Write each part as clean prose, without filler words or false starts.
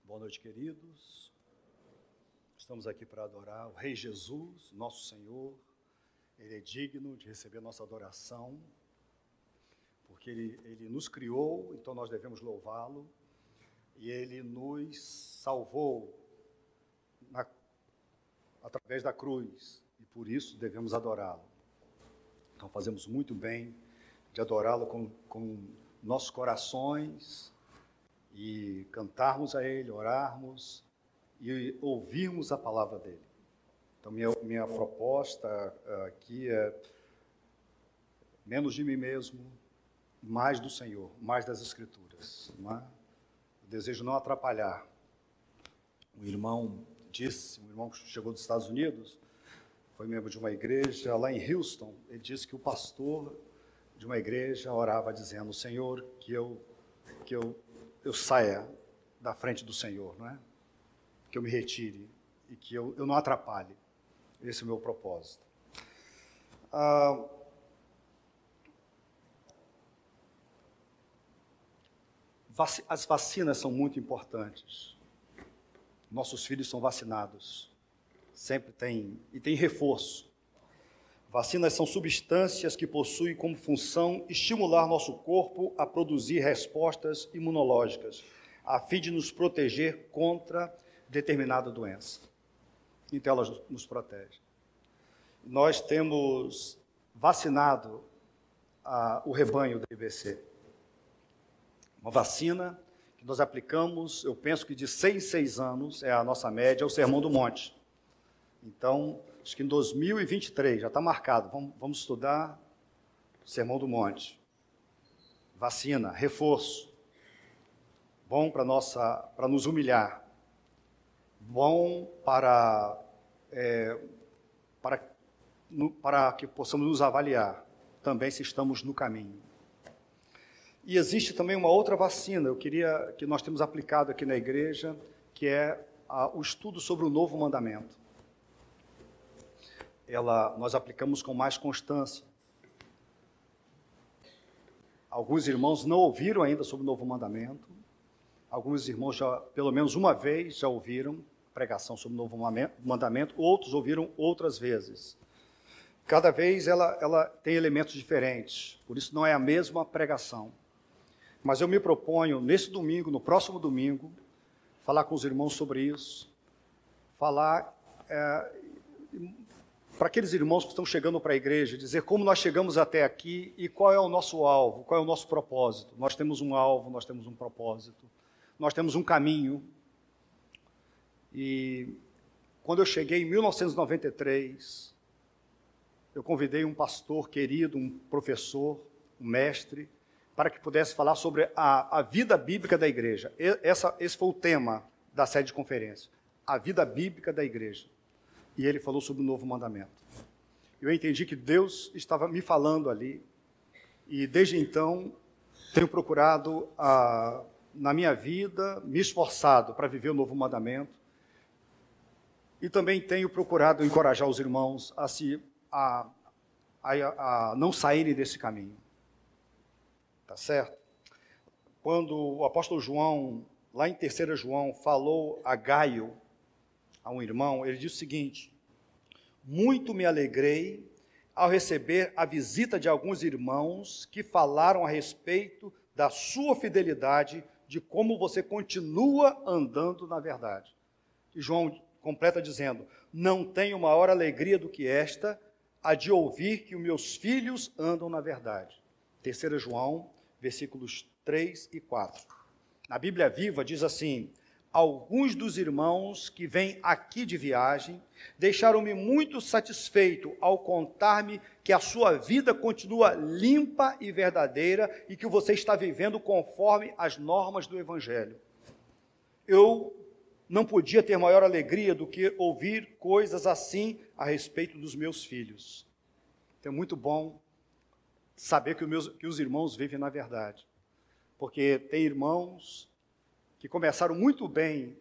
Boa noite, queridos. Estamos aqui para adorar o Rei Jesus, nosso Senhor. Ele é digno de receber nossa adoração, porque Ele nos criou, então nós devemos louvá-lo. E Ele nos salvou através da cruz, e por isso devemos adorá-lo. Então fazemos muito bem de adorá-lo com nossos corações, e cantarmos a Ele, orarmos e ouvirmos a palavra dEle. Então, minha proposta aqui é menos de mim mesmo, mais do Senhor, mais das Escrituras. Não é? Eu desejo não atrapalhar. Um irmão que chegou dos Estados Unidos, foi membro de uma igreja lá em Houston, ele disse que o pastor de uma igreja orava dizendo: Senhor, que eu saia da frente do Senhor, não é? Que eu me retire e que eu não atrapalhe. Esse é o meu propósito. As vacinas são muito importantes. Nossos filhos são vacinados. Sempre tem, e tem reforço. Vacinas são substâncias que possuem como função estimular nosso corpo a produzir respostas imunológicas, a fim de nos proteger contra determinada doença. Então, elas nos protegem. Nós temos vacinado o rebanho da IBC. Uma vacina que nós aplicamos, eu penso que de 6 em 6 anos, é a nossa média, é o Sermão do Monte. Então, acho que em 2023, já está marcado, vamos estudar o Sermão do Monte. Vacina, reforço. Bom para nos humilhar. Bom para que possamos nos avaliar, também se estamos no caminho. E existe também uma outra vacina, que nós temos aplicado aqui na igreja, que é o estudo sobre o Novo Mandamento. Nós aplicamos com mais constância. Alguns irmãos não ouviram ainda sobre o Novo Mandamento. Alguns irmãos já, pelo menos uma vez, já ouviram pregação sobre o Novo Mandamento. Outros ouviram outras vezes. Cada vez ela tem elementos diferentes. Por isso não é a mesma pregação. Mas eu me proponho, nesse domingo, no próximo domingo, falar com os irmãos sobre isso. Falar para aqueles irmãos que estão chegando para a igreja, dizer como nós chegamos até aqui e qual é o nosso alvo, qual é o nosso propósito. Nós temos um alvo, nós temos um propósito, nós temos um caminho. E quando eu cheguei em 1993, eu convidei um pastor querido, um professor, um mestre, para que pudesse falar sobre a vida bíblica da igreja. Esse foi o tema da série de conferência, a vida bíblica da igreja. E ele falou sobre o Novo Mandamento. Eu entendi que Deus estava me falando ali, e desde então tenho procurado, na minha vida, me esforçado para viver o Novo Mandamento, e também tenho procurado encorajar os irmãos a não saírem desse caminho. Tá certo? Quando o apóstolo João, lá em 3 João, falou a Gaio, a um irmão, ele disse o seguinte: muito me alegrei ao receber a visita de alguns irmãos que falaram a respeito da sua fidelidade, de como você continua andando na verdade. E João completa dizendo: não tenho maior alegria do que esta, a de ouvir que os meus filhos andam na verdade. 3 João, versículos 3 e 4. Na Bíblia Viva diz assim: alguns dos irmãos que vêm aqui de viagem deixaram-me muito satisfeito ao contar-me que a sua vida continua limpa e verdadeira e que você está vivendo conforme as normas do Evangelho. Eu não podia ter maior alegria do que ouvir coisas assim a respeito dos meus filhos. Então é muito bom saber que os irmãos vivem na verdade, porque tem irmãos que começaram muito bem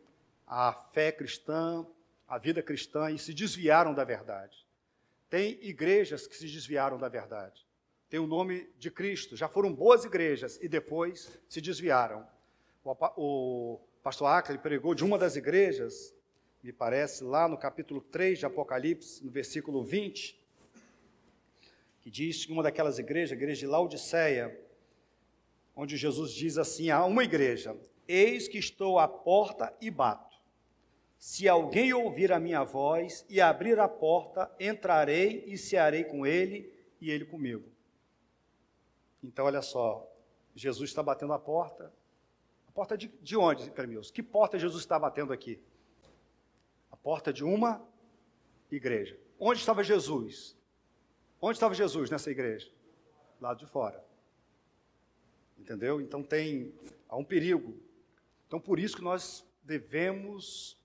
a fé cristã, a vida cristã, e se desviaram da verdade. Tem igrejas que se desviaram da verdade. Tem o nome de Cristo, já foram boas igrejas e depois se desviaram. O pastor Ackley pregou de uma das igrejas, me parece, lá no capítulo 3 de Apocalipse, no versículo 20, que diz que uma daquelas igrejas, a igreja de Laodiceia, onde Jesus diz assim a uma igreja: eis que estou à porta e bato. Se alguém ouvir a minha voz e abrir a porta, entrarei e cearei com ele e ele comigo. Então, olha só, Jesus está batendo a porta. A porta de onde, Carmilson? Que porta Jesus está batendo aqui? A porta de uma igreja. Onde estava Jesus? Onde estava Jesus nessa igreja? Lado de fora. Entendeu? Então há um perigo. Então, por isso que nós devemos,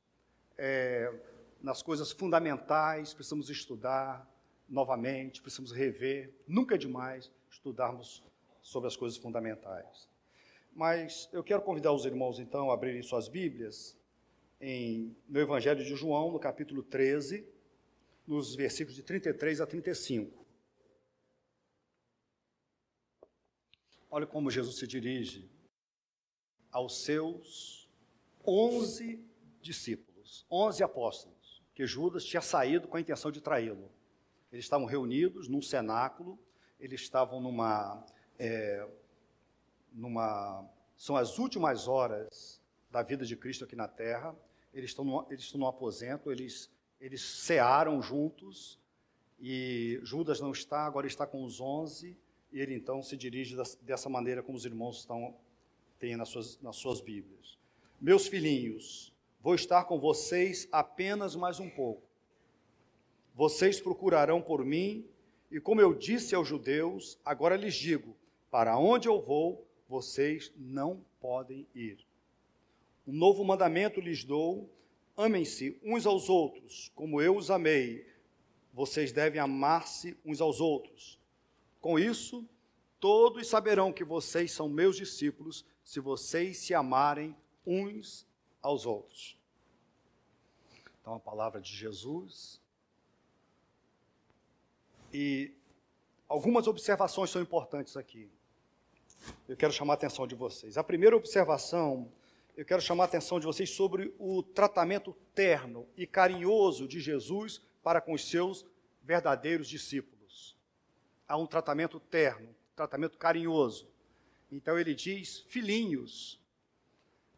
nas coisas fundamentais, precisamos estudar novamente, precisamos rever. Nunca é demais estudarmos sobre as coisas fundamentais. Mas eu quero convidar os irmãos, então, a abrirem suas Bíblias no Evangelho de João, no capítulo 13, nos versículos de 33 a 35. Olha como Jesus se dirige aos seus 11 discípulos, 11 apóstolos, que Judas tinha saído com a intenção de traí-lo. Eles estavam reunidos num cenáculo, eles estavam são as últimas horas da vida de Cristo aqui na terra, eles estão no aposento, eles cearam juntos, e Judas não está, agora está com os 11, e ele então se dirige dessa maneira como os irmãos têm nas suas Bíblias. Meus filhinhos, vou estar com vocês apenas mais um pouco. Vocês procurarão por mim, e como eu disse aos judeus, agora lhes digo, para onde eu vou, vocês não podem ir. Um novo mandamento lhes dou, amem-se uns aos outros, como eu os amei. Vocês devem amar-se uns aos outros. Com isso, todos saberão que vocês são meus discípulos, se vocês se amarem uns aos outros. Então, a palavra de Jesus. E algumas observações são importantes aqui. Eu quero chamar a atenção de vocês. A primeira observação, eu quero chamar a atenção de vocês sobre o tratamento terno e carinhoso de Jesus para com os seus verdadeiros discípulos. Há um tratamento terno, tratamento carinhoso. Então ele diz, filhinhos.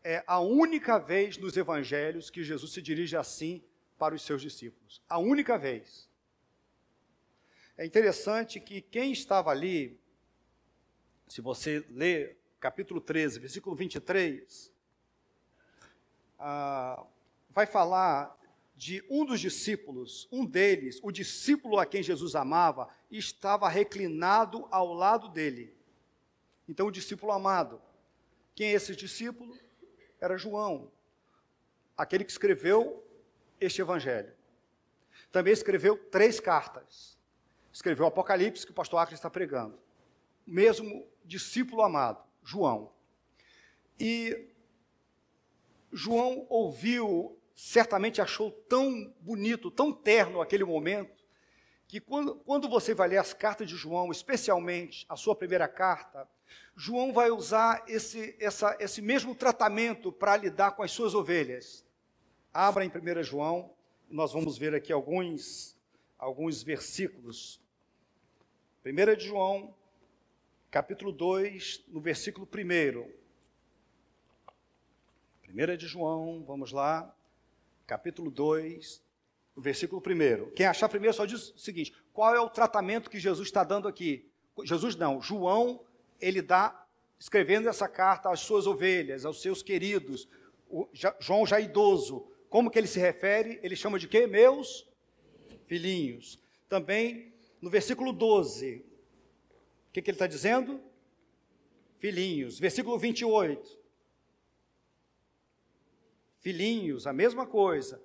É a única vez nos evangelhos que Jesus se dirige assim para os seus discípulos. A única vez. É interessante que quem estava ali, se você ler capítulo 13, versículo 23, vai falar de um dos discípulos, um deles, o discípulo a quem Jesus amava, estava reclinado ao lado dele. Então, o discípulo amado. Quem é esse discípulo? Era João, aquele que escreveu este evangelho. Também escreveu 3 cartas. Escreveu o Apocalipse, que o pastor Acre está pregando. O mesmo discípulo amado, João. E João ouviu, certamente achou tão bonito, tão terno aquele momento, que quando você vai ler as cartas de João, especialmente a sua primeira carta, João vai usar esse mesmo tratamento para lidar com as suas ovelhas. Abra em 1 João, nós vamos ver aqui alguns versículos. 1 de João, capítulo 2, no versículo 1. 1 de João, vamos lá, capítulo 2, no versículo 1. Quem achar primeiro só diz o seguinte, qual é o tratamento que Jesus está dando aqui? João, ele dá, escrevendo essa carta às suas ovelhas, aos seus queridos, João já idoso. Como que ele se refere? Ele chama de quê? Meus filhinhos. Também, no versículo 12, o que ele está dizendo? Filhinhos. Versículo 28. Filhinhos, a mesma coisa.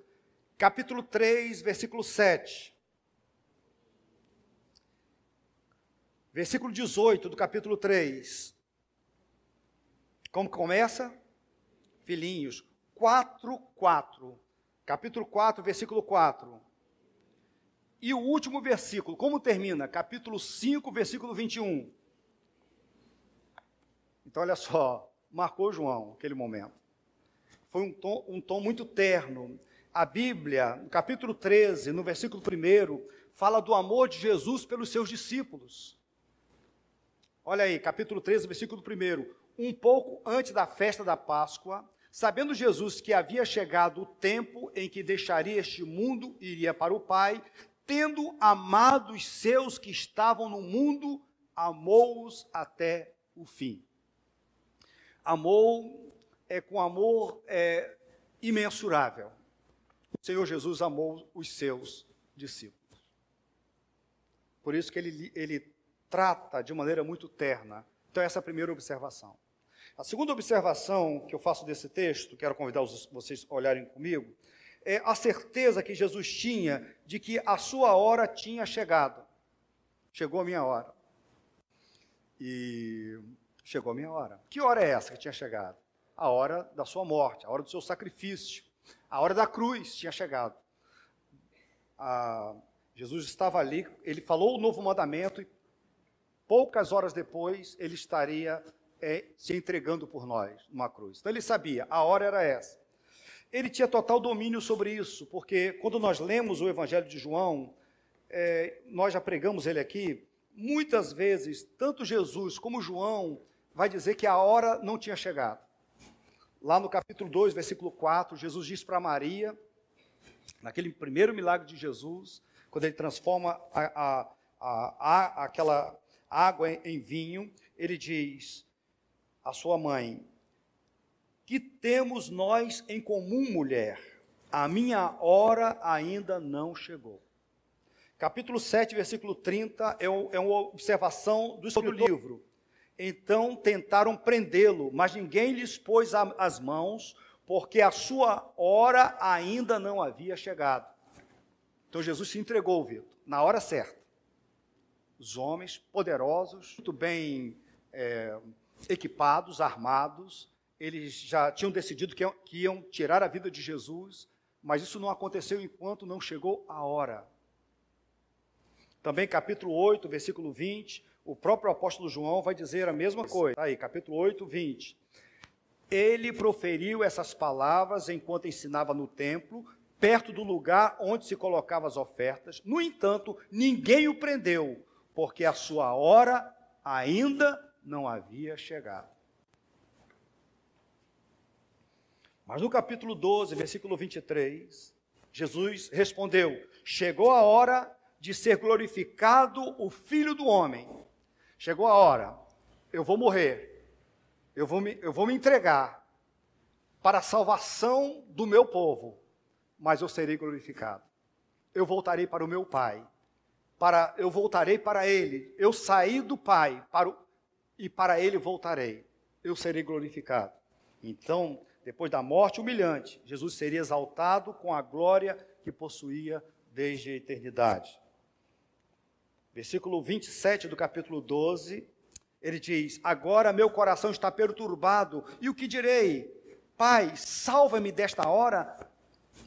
Capítulo 3, versículo 7. Versículo 18 do capítulo 3. Como começa? Filhinhos. 4. Capítulo 4, versículo 4. E o último versículo, como termina? Capítulo 5, versículo 21. Então, olha só. marcou João, aquele momento. Foi um tom muito terno. A Bíblia, no capítulo 13, no versículo 1, fala do amor de Jesus pelos seus discípulos. Olha aí, capítulo 13, versículo 1. Um pouco antes da festa da Páscoa, sabendo Jesus que havia chegado o tempo em que deixaria este mundo e iria para o Pai, tendo amado os seus que estavam no mundo, amou-os até o fim. Amou com amor imensurável. O Senhor Jesus amou os seus discípulos. Por isso que ele trata de maneira muito terna. Então, essa é a primeira observação. A segunda observação que eu faço desse texto, quero convidar vocês a olharem comigo, é a certeza que Jesus tinha de que a sua hora tinha chegado. Chegou a minha hora. E chegou a minha hora. Que hora é essa que tinha chegado? A hora da sua morte, a hora do seu sacrifício, a hora da cruz tinha chegado. Jesus estava ali, ele falou o novo mandamento e poucas horas depois ele estaria se entregando por nós numa cruz. Então ele sabia, a hora era essa. Ele tinha total domínio sobre isso, porque quando nós lemos o Evangelho de João, nós já pregamos ele aqui, muitas vezes, tanto Jesus como João vai dizer que a hora não tinha chegado. Lá no capítulo 2, versículo 4, Jesus diz para Maria, naquele primeiro milagre de Jesus, quando ele transforma aquela água em vinho, ele diz à sua mãe: que temos nós em comum, mulher? A minha hora ainda não chegou. Capítulo 7, versículo 30, é uma observação do livro. Então tentaram prendê-lo, mas ninguém lhes pôs as mãos, porque a sua hora ainda não havia chegado. Então Jesus se entregou, Vitor, na hora certa. Os homens poderosos, muito bem equipados, armados, eles já tinham decidido que iam tirar a vida de Jesus, mas isso não aconteceu enquanto não chegou a hora. Também capítulo 8, versículo 20, o próprio apóstolo João vai dizer a mesma coisa. Aí, capítulo 8, 20. Ele proferiu essas palavras enquanto ensinava no templo, perto do lugar onde se colocavam as ofertas. No entanto, ninguém o prendeu, porque a sua hora ainda não havia chegado. Mas no capítulo 12, versículo 23, Jesus respondeu: chegou a hora de ser glorificado o Filho do Homem. Chegou a hora, eu vou morrer, eu vou me entregar para a salvação do meu povo, mas eu serei glorificado. Eu voltarei para o meu Pai, eu voltarei para Ele. Eu saí do Pai e para Ele voltarei. Eu serei glorificado. Então, depois da morte humilhante, Jesus seria exaltado com a glória que possuía desde a eternidade. Versículo 27 do capítulo 12, ele diz: agora meu coração está perturbado, e o que direi? Pai, salva-me desta hora?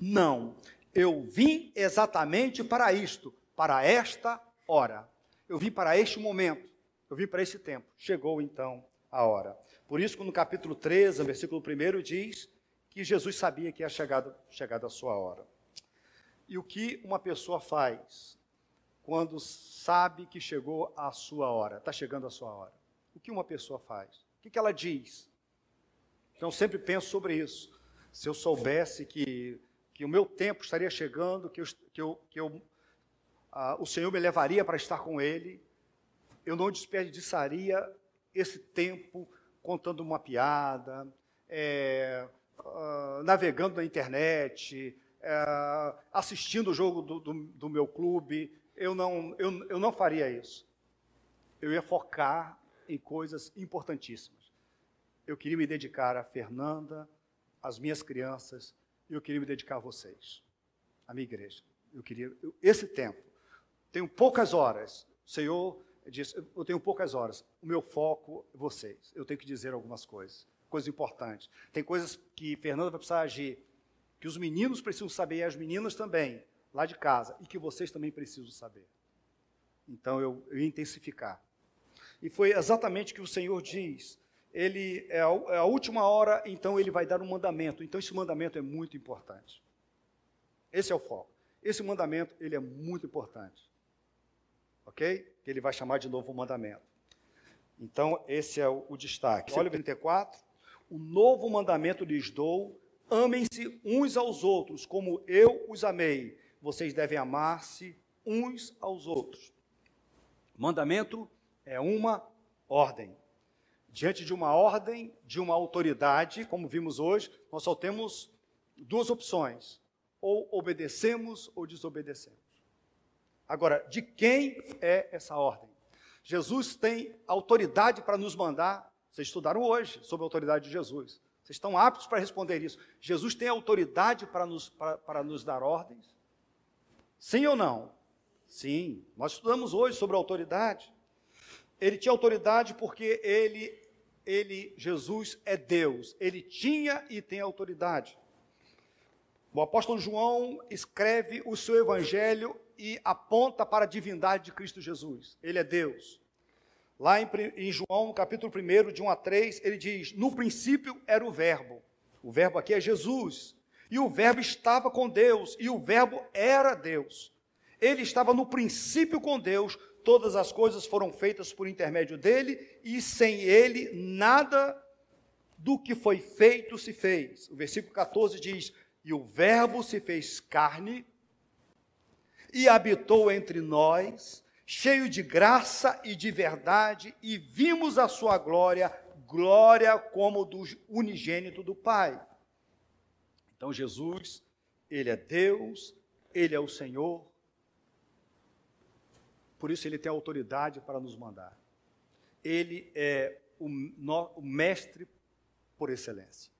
Não, eu vim exatamente para isto, para esta hora. Eu vim para este momento, eu vim para esse tempo. Chegou então a hora. Por isso que no capítulo 13, versículo 1, diz que Jesus sabia que ia chegado a sua hora. E o que uma pessoa faz quando sabe que chegou a sua hora, está chegando a sua hora? O que uma pessoa faz? O que ela diz? Então, sempre penso sobre isso. Se eu soubesse que o meu tempo estaria chegando, o Senhor me levaria para estar com Ele, eu não desperdiçaria esse tempo contando uma piada, navegando na internet, assistindo o jogo do meu clube. Eu não faria isso. Eu ia focar em coisas importantíssimas. Eu queria me dedicar a Fernanda, às minhas crianças, e eu queria me dedicar a vocês, à minha igreja. Esse tempo, tenho poucas horas. O Senhor disse: eu tenho poucas horas. O meu foco é vocês. Eu tenho que dizer algumas coisas importantes. Tem coisas que Fernanda vai precisar agir, que os meninos precisam saber, e as meninas também, lá de casa, e que vocês também precisam saber. Então, eu ia intensificar. E foi exatamente o que o Senhor diz. ele é a última hora, então ele vai dar um mandamento. Então esse mandamento é muito importante. Esse é o foco. Esse mandamento, ele é muito importante. Ok? Ele vai chamar de novo mandamento. Então, esse é o destaque. Olha o 34. O novo mandamento lhes dou, amem-se uns aos outros, como eu os amei. Vocês devem amar-se uns aos outros. Mandamento é uma ordem. Diante de uma ordem, de uma autoridade, como vimos hoje, nós só temos duas opções. Ou obedecemos ou desobedecemos. Agora, de quem é essa ordem? Jesus tem autoridade para nos mandar. Vocês estudaram hoje sobre a autoridade de Jesus. Vocês estão aptos para responder isso. Jesus tem autoridade para nos dar ordens? Sim ou não? Sim. Nós estudamos hoje sobre a autoridade. Ele tinha autoridade porque Jesus é Deus. Ele tinha e tem autoridade. O apóstolo João escreve o seu evangelho e aponta para a divindade de Cristo Jesus. Ele é Deus. Lá em João, no capítulo 1, de 1 a 3, ele diz, no princípio era o verbo. O verbo aqui é Jesus. E o verbo estava com Deus, e o verbo era Deus. Ele estava no princípio com Deus, todas as coisas foram feitas por intermédio dele, e sem ele nada do que foi feito se fez. O versículo 14 diz, e o verbo se fez carne e habitou entre nós, cheio de graça e de verdade, e vimos a sua glória, glória como do unigênito do Pai. Então Jesus, ele é Deus, ele é o Senhor, por isso ele tem autoridade para nos mandar. Ele é o mestre por excelência.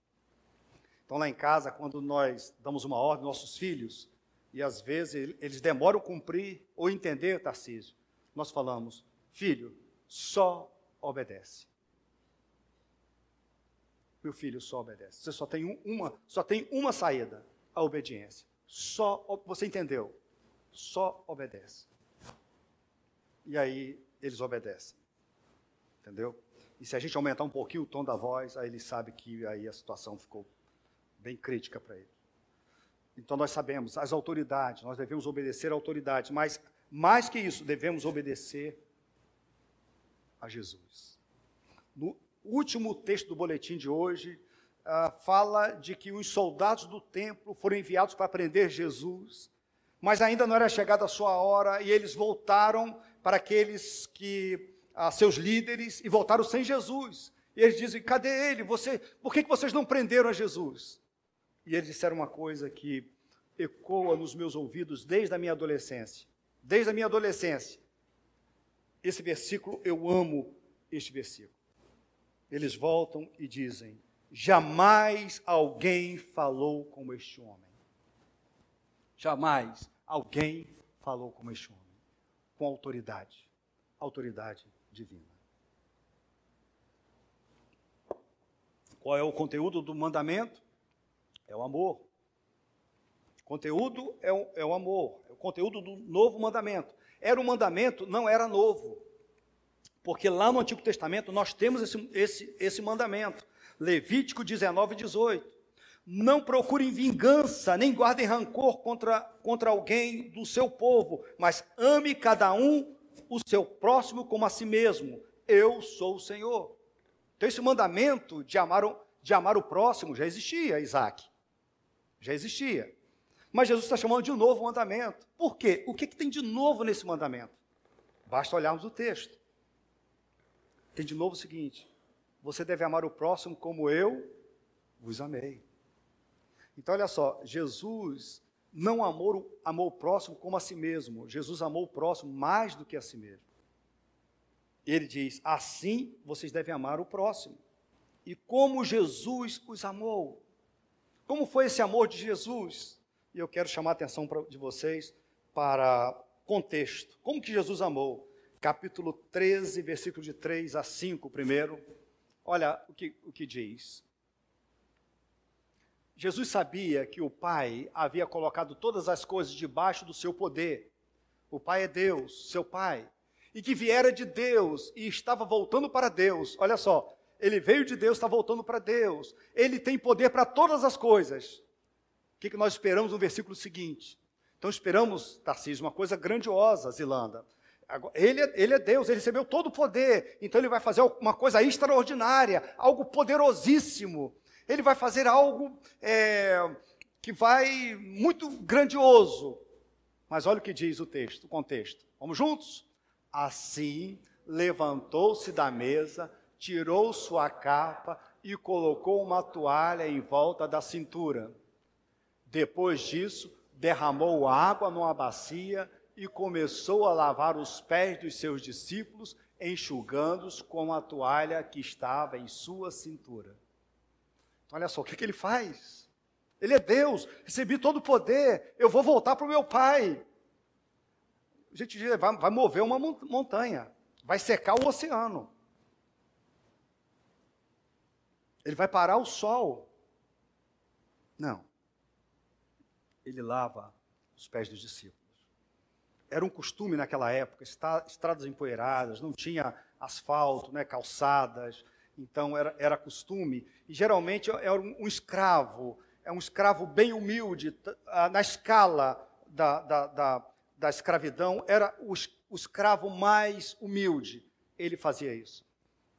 Então, lá em casa, quando nós damos uma ordem aos nossos filhos, e às vezes eles demoram a cumprir ou entender, Tarcísio, nós falamos, filho, só obedece. Meu filho, só obedece. Você só tem uma saída, a obediência. Você entendeu? Só obedece. E aí, eles obedecem. Entendeu? E se a gente aumentar um pouquinho o tom da voz, aí ele sabe que aí a situação ficou bem crítica para ele. Então nós sabemos, as autoridades, nós devemos obedecer à autoridade, mas mais que isso, devemos obedecer a Jesus. No último texto do boletim de hoje, fala de que os soldados do templo foram enviados para prender Jesus, mas ainda não era chegada a sua hora, e eles voltaram para aqueles seus líderes, e voltaram sem Jesus. E eles dizem, cadê ele? Por que vocês não prenderam a Jesus? E eles disseram uma coisa que ecoa nos meus ouvidos desde a minha adolescência. Desde a minha adolescência. Esse versículo, eu amo este versículo. Eles voltam e dizem, jamais alguém falou como este homem. Jamais alguém falou como este homem. Com autoridade. Autoridade divina. Qual é o conteúdo do mandamento? É o amor. O conteúdo é o amor. É o conteúdo do novo mandamento. Era um mandamento, não era novo. Porque lá no Antigo Testamento nós temos esse mandamento. Levítico 19, 18. Não procurem vingança, nem guardem rancor contra alguém do seu povo, mas ame cada um o seu próximo como a si mesmo. Eu sou o Senhor. Então esse mandamento de amar o próximo já existia, Isaac. Já existia. Mas Jesus está chamando de um novo mandamento. Por quê? O que tem de novo nesse mandamento? Basta olharmos o texto. Tem de novo o seguinte, você deve amar o próximo como eu vos amei. Então olha só, Jesus não amou o próximo como a si mesmo. Jesus amou o próximo mais do que a si mesmo. Ele diz, assim vocês devem amar o próximo. E como Jesus os amou. Como foi esse amor de Jesus? E eu quero chamar a atenção de vocês para contexto. Como que Jesus amou? Capítulo 13, versículo de 3 a 5 primeiro. Olha o que diz. Jesus sabia que o Pai havia colocado todas as coisas debaixo do seu poder. O Pai é Deus, seu Pai. E que viera de Deus e estava voltando para Deus. Olha só, ele veio de Deus, está voltando para Deus, ele tem poder para todas as coisas. O que nós esperamos no versículo seguinte? Então esperamos, Tarcísio, uma coisa grandiosa, Zilanda. Ele é Deus, ele recebeu todo o poder, então ele vai fazer uma coisa extraordinária, algo poderosíssimo. Ele vai fazer algo que vai muito grandioso. Mas olha o que diz o texto, o contexto. Vamos juntos? Assim, levantou-se da mesa, tirou sua capa e colocou uma toalha em volta da cintura. Depois disso, derramou água numa bacia e começou a lavar os pés dos seus discípulos, enxugando-os com a toalha que estava em sua cintura. Então, olha só, o que ele faz? Ele é Deus, recebi todo o poder, eu vou voltar para o meu Pai. A gente vai mover uma montanha, vai secar o oceano. Ele vai parar o sol. Não. Ele lava os pés dos discípulos. Era um costume naquela época, estradas empoeiradas, não tinha asfalto, calçadas, então era costume. E geralmente era um escravo, um escravo bem humilde, na escala da escravidão, era o escravo mais humilde. Ele fazia isso.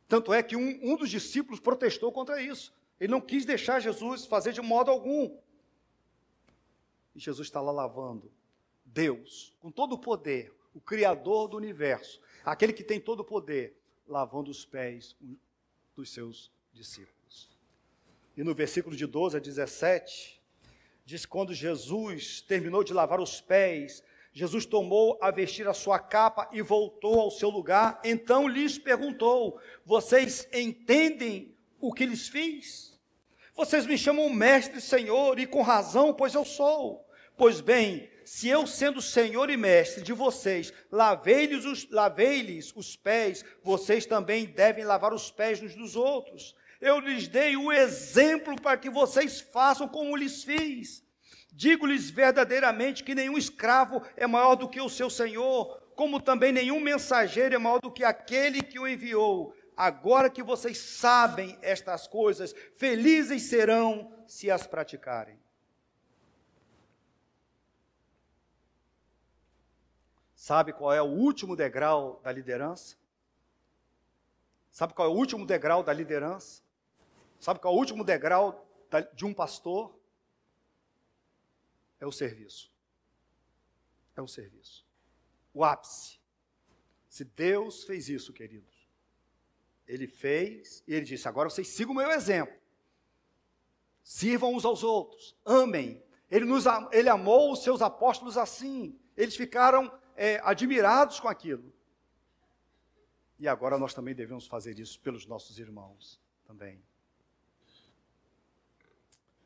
Tanto é que um dos discípulos protestou contra isso. Ele não quis deixar Jesus fazer de modo algum. E Jesus está lá lavando. Deus, com todo o poder, o Criador do universo, aquele que tem todo o poder, lavando os pés dos seus discípulos. E no versículo de 12 a 17, diz que quando Jesus terminou de lavar os pés, Jesus tomou a vestir a sua capa e voltou ao seu lugar. Então lhes perguntou: vocês entendem o que lhes fiz? Vocês me chamam mestre e senhor, e com razão, pois eu sou. Pois bem, se eu, sendo senhor e mestre de vocês, lavei-lhes os pés, vocês também devem lavar os pés uns dos outros. Eu lhes dei o exemplo para que vocês façam como lhes fiz. Digo-lhes verdadeiramente que nenhum escravo é maior do que o seu senhor, como também nenhum mensageiro é maior do que aquele que o enviou. Agora que vocês sabem estas coisas, felizes serão se as praticarem. Sabe qual é o último degrau da liderança? Sabe qual é o último degrau da liderança? Sabe qual é o último degrau de um pastor? É o serviço. É o serviço. O ápice. Se Deus fez isso, queridos, Ele fez e Ele disse: agora vocês sigam o meu exemplo. Sirvam uns aos outros. Amem. Ele amou os seus apóstolos assim. Eles ficaram admirados com aquilo. E agora nós também devemos fazer isso pelos nossos irmãos também.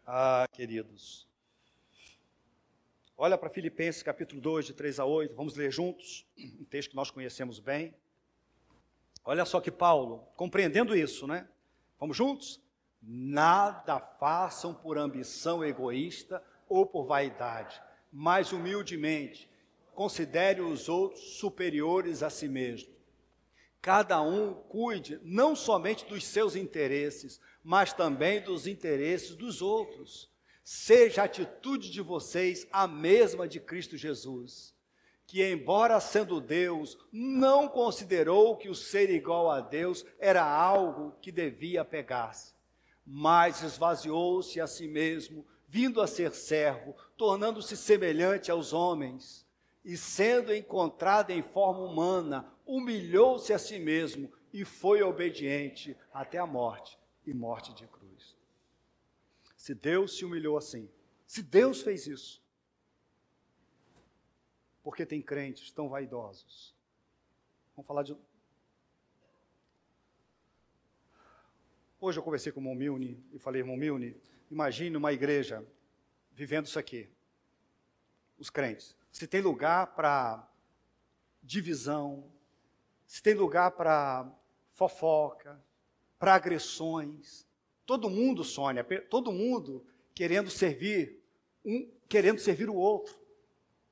Ah, queridos. Olha para Filipenses capítulo 2, de 3 a 8, vamos ler juntos, um texto que nós conhecemos bem. Olha só que Paulo, compreendendo isso, Vamos juntos? Nada façam por ambição egoísta ou por vaidade, mas humildemente considere os outros superiores a si mesmo. Cada um cuide não somente dos seus interesses, mas também dos interesses dos outros. Seja a atitude de vocês a mesma de Cristo Jesus, que, embora sendo Deus, não considerou que o ser igual a Deus era algo que devia pegar-se, mas esvaziou-se a si mesmo, vindo a ser servo, tornando-se semelhante aos homens, e sendo encontrado em forma humana, humilhou-se a si mesmo e foi obediente até a morte, e morte de cruz. Se Deus se humilhou assim, se Deus fez isso, porque tem crentes tão vaidosos. Vamos falar de... Hoje eu conversei com o irmão Milne e falei: irmão Milne, imagine uma igreja vivendo isso aqui. Os crentes. Se tem lugar para divisão, se tem lugar para fofoca, para agressões. Todo mundo, Sônia, todo mundo querendo servir o outro.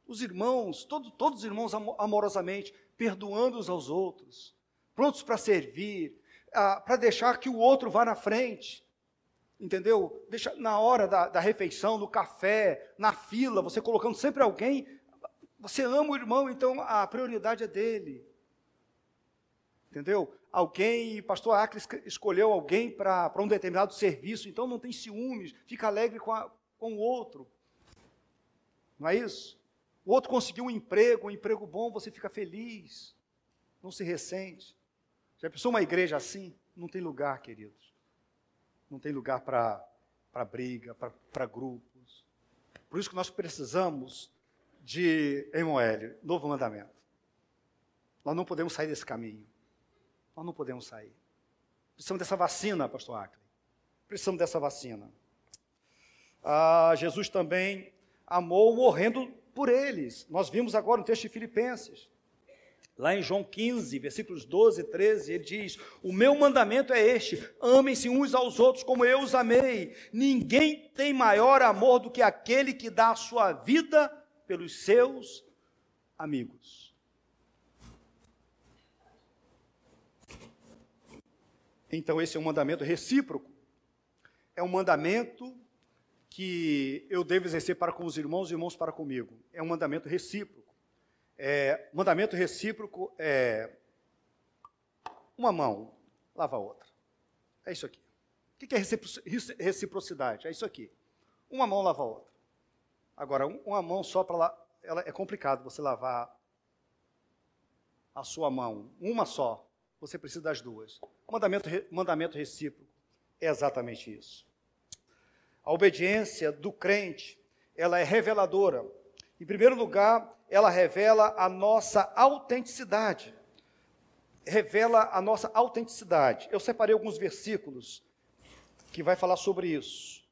Os irmãos, todos os irmãos amorosamente, perdoando uns aos outros, prontos para servir, para deixar que o outro vá na frente. Entendeu? Deixa, na hora da refeição, no café, na fila, você colocando sempre alguém. Você ama o irmão, então a prioridade é dele. Entendeu? Alguém, pastor Acres escolheu alguém para um determinado serviço, então não tem ciúmes, fica alegre com o outro. Não é isso? O outro conseguiu um emprego bom, você fica feliz, não se ressente. Já pensou uma igreja assim? Não tem lugar, queridos. Não tem lugar para briga, para grupos. Por isso que nós precisamos de Emanuel, novo mandamento. Nós não podemos sair desse caminho. Nós não podemos sair. Precisamos dessa vacina, pastor Ackley. Precisamos dessa vacina. Jesus também amou morrendo por eles. Nós vimos agora no texto de Filipenses. Lá em João 15, versículos 12 e 13, ele diz: o meu mandamento é este, amem-se uns aos outros como eu os amei. Ninguém tem maior amor do que aquele que dá a sua vida pelos seus amigos. Então esse é um mandamento recíproco. É um mandamento que eu devo exercer para com os irmãos para comigo. É um mandamento recíproco. Mandamento recíproco é uma mão lava a outra. É isso aqui. O que é reciprocidade? É isso aqui. Uma mão lava a outra. Agora, uma mão só para lá, é complicado você lavar a sua mão. Uma só. Você precisa das duas. Mandamento recíproco é exatamente isso. A obediência do crente, ela é reveladora. Em primeiro lugar, ela revela a nossa autenticidade. Revela a nossa autenticidade. Eu separei alguns versículos que vai falar sobre isso.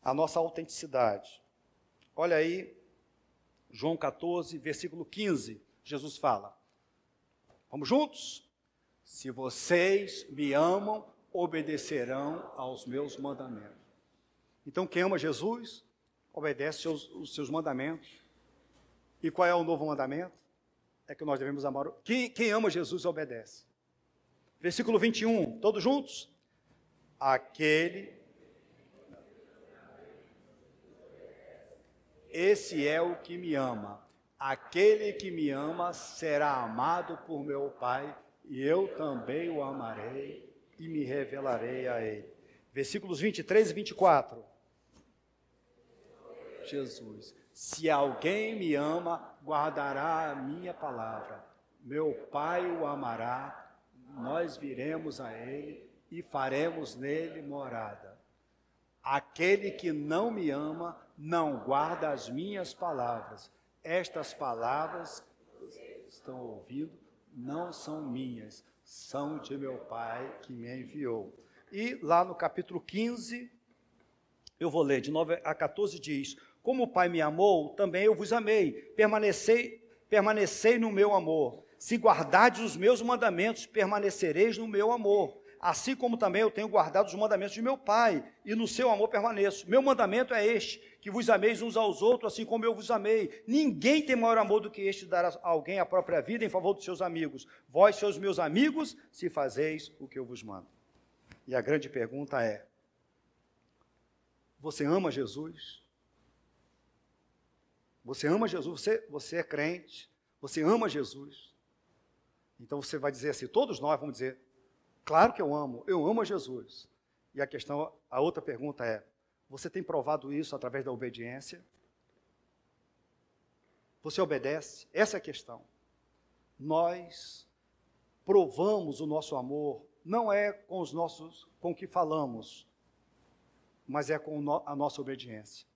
A nossa autenticidade. Olha aí, João 14, versículo 15. Jesus fala. Vamos juntos? Se vocês me amam, obedecerão aos meus mandamentos. Então, quem ama Jesus, obedece os seus mandamentos. E qual é o novo mandamento? É que nós devemos amar. Quem ama Jesus obedece. Versículo 21, todos juntos? Esse é o que me ama. Aquele que me ama será amado por meu Pai, e eu também o amarei e me revelarei a ele. Versículos 23 e 24. Jesus. Se alguém me ama, guardará a minha palavra. Meu Pai o amará, nós viremos a ele e faremos nele morada. Aquele que não me ama, não guarda as minhas palavras. Estas palavras que estão ouvindo não são minhas, são de meu Pai que me enviou. E lá no capítulo 15, eu vou ler de 9 a 14, diz: como o Pai me amou, também eu vos amei. Permanecei no meu amor. Se guardardes os meus mandamentos, permanecereis no meu amor. Assim como também eu tenho guardado os mandamentos de meu Pai, e no seu amor permaneço. Meu mandamento é este, que vos ameis uns aos outros, assim como eu vos amei. Ninguém tem maior amor do que este, dar a alguém a própria vida em favor dos seus amigos. Vós, seus meus amigos, se fazeis o que eu vos mando. E a grande pergunta é: você ama Jesus? Você ama Jesus? Você é crente? Você ama Jesus? Então você vai dizer assim, todos nós vamos dizer, claro que eu amo a Jesus. E a outra pergunta é, você tem provado isso através da obediência? Você obedece? Essa é a questão. Nós provamos o nosso amor, não é com o que falamos, mas é com a nossa obediência.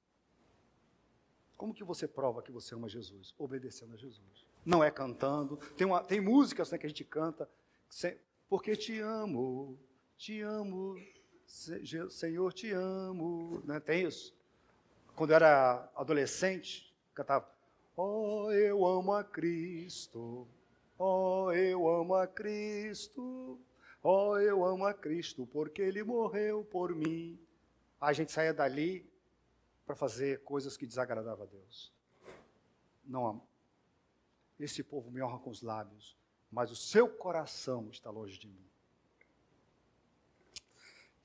Como que você prova que você ama Jesus? Obedecendo a Jesus. Não é cantando. Tem músicas, né, que a gente canta, porque te amo, Senhor, te amo. Né? Tem isso. Quando eu era adolescente, cantava, oh, eu amo a Cristo, oh, eu amo a Cristo, oh, eu amo a Cristo, porque Ele morreu por mim. A gente saía dali para fazer coisas que desagradavam a Deus. Não amo. Esse povo me honra com os lábios, mas o seu coração está longe de mim.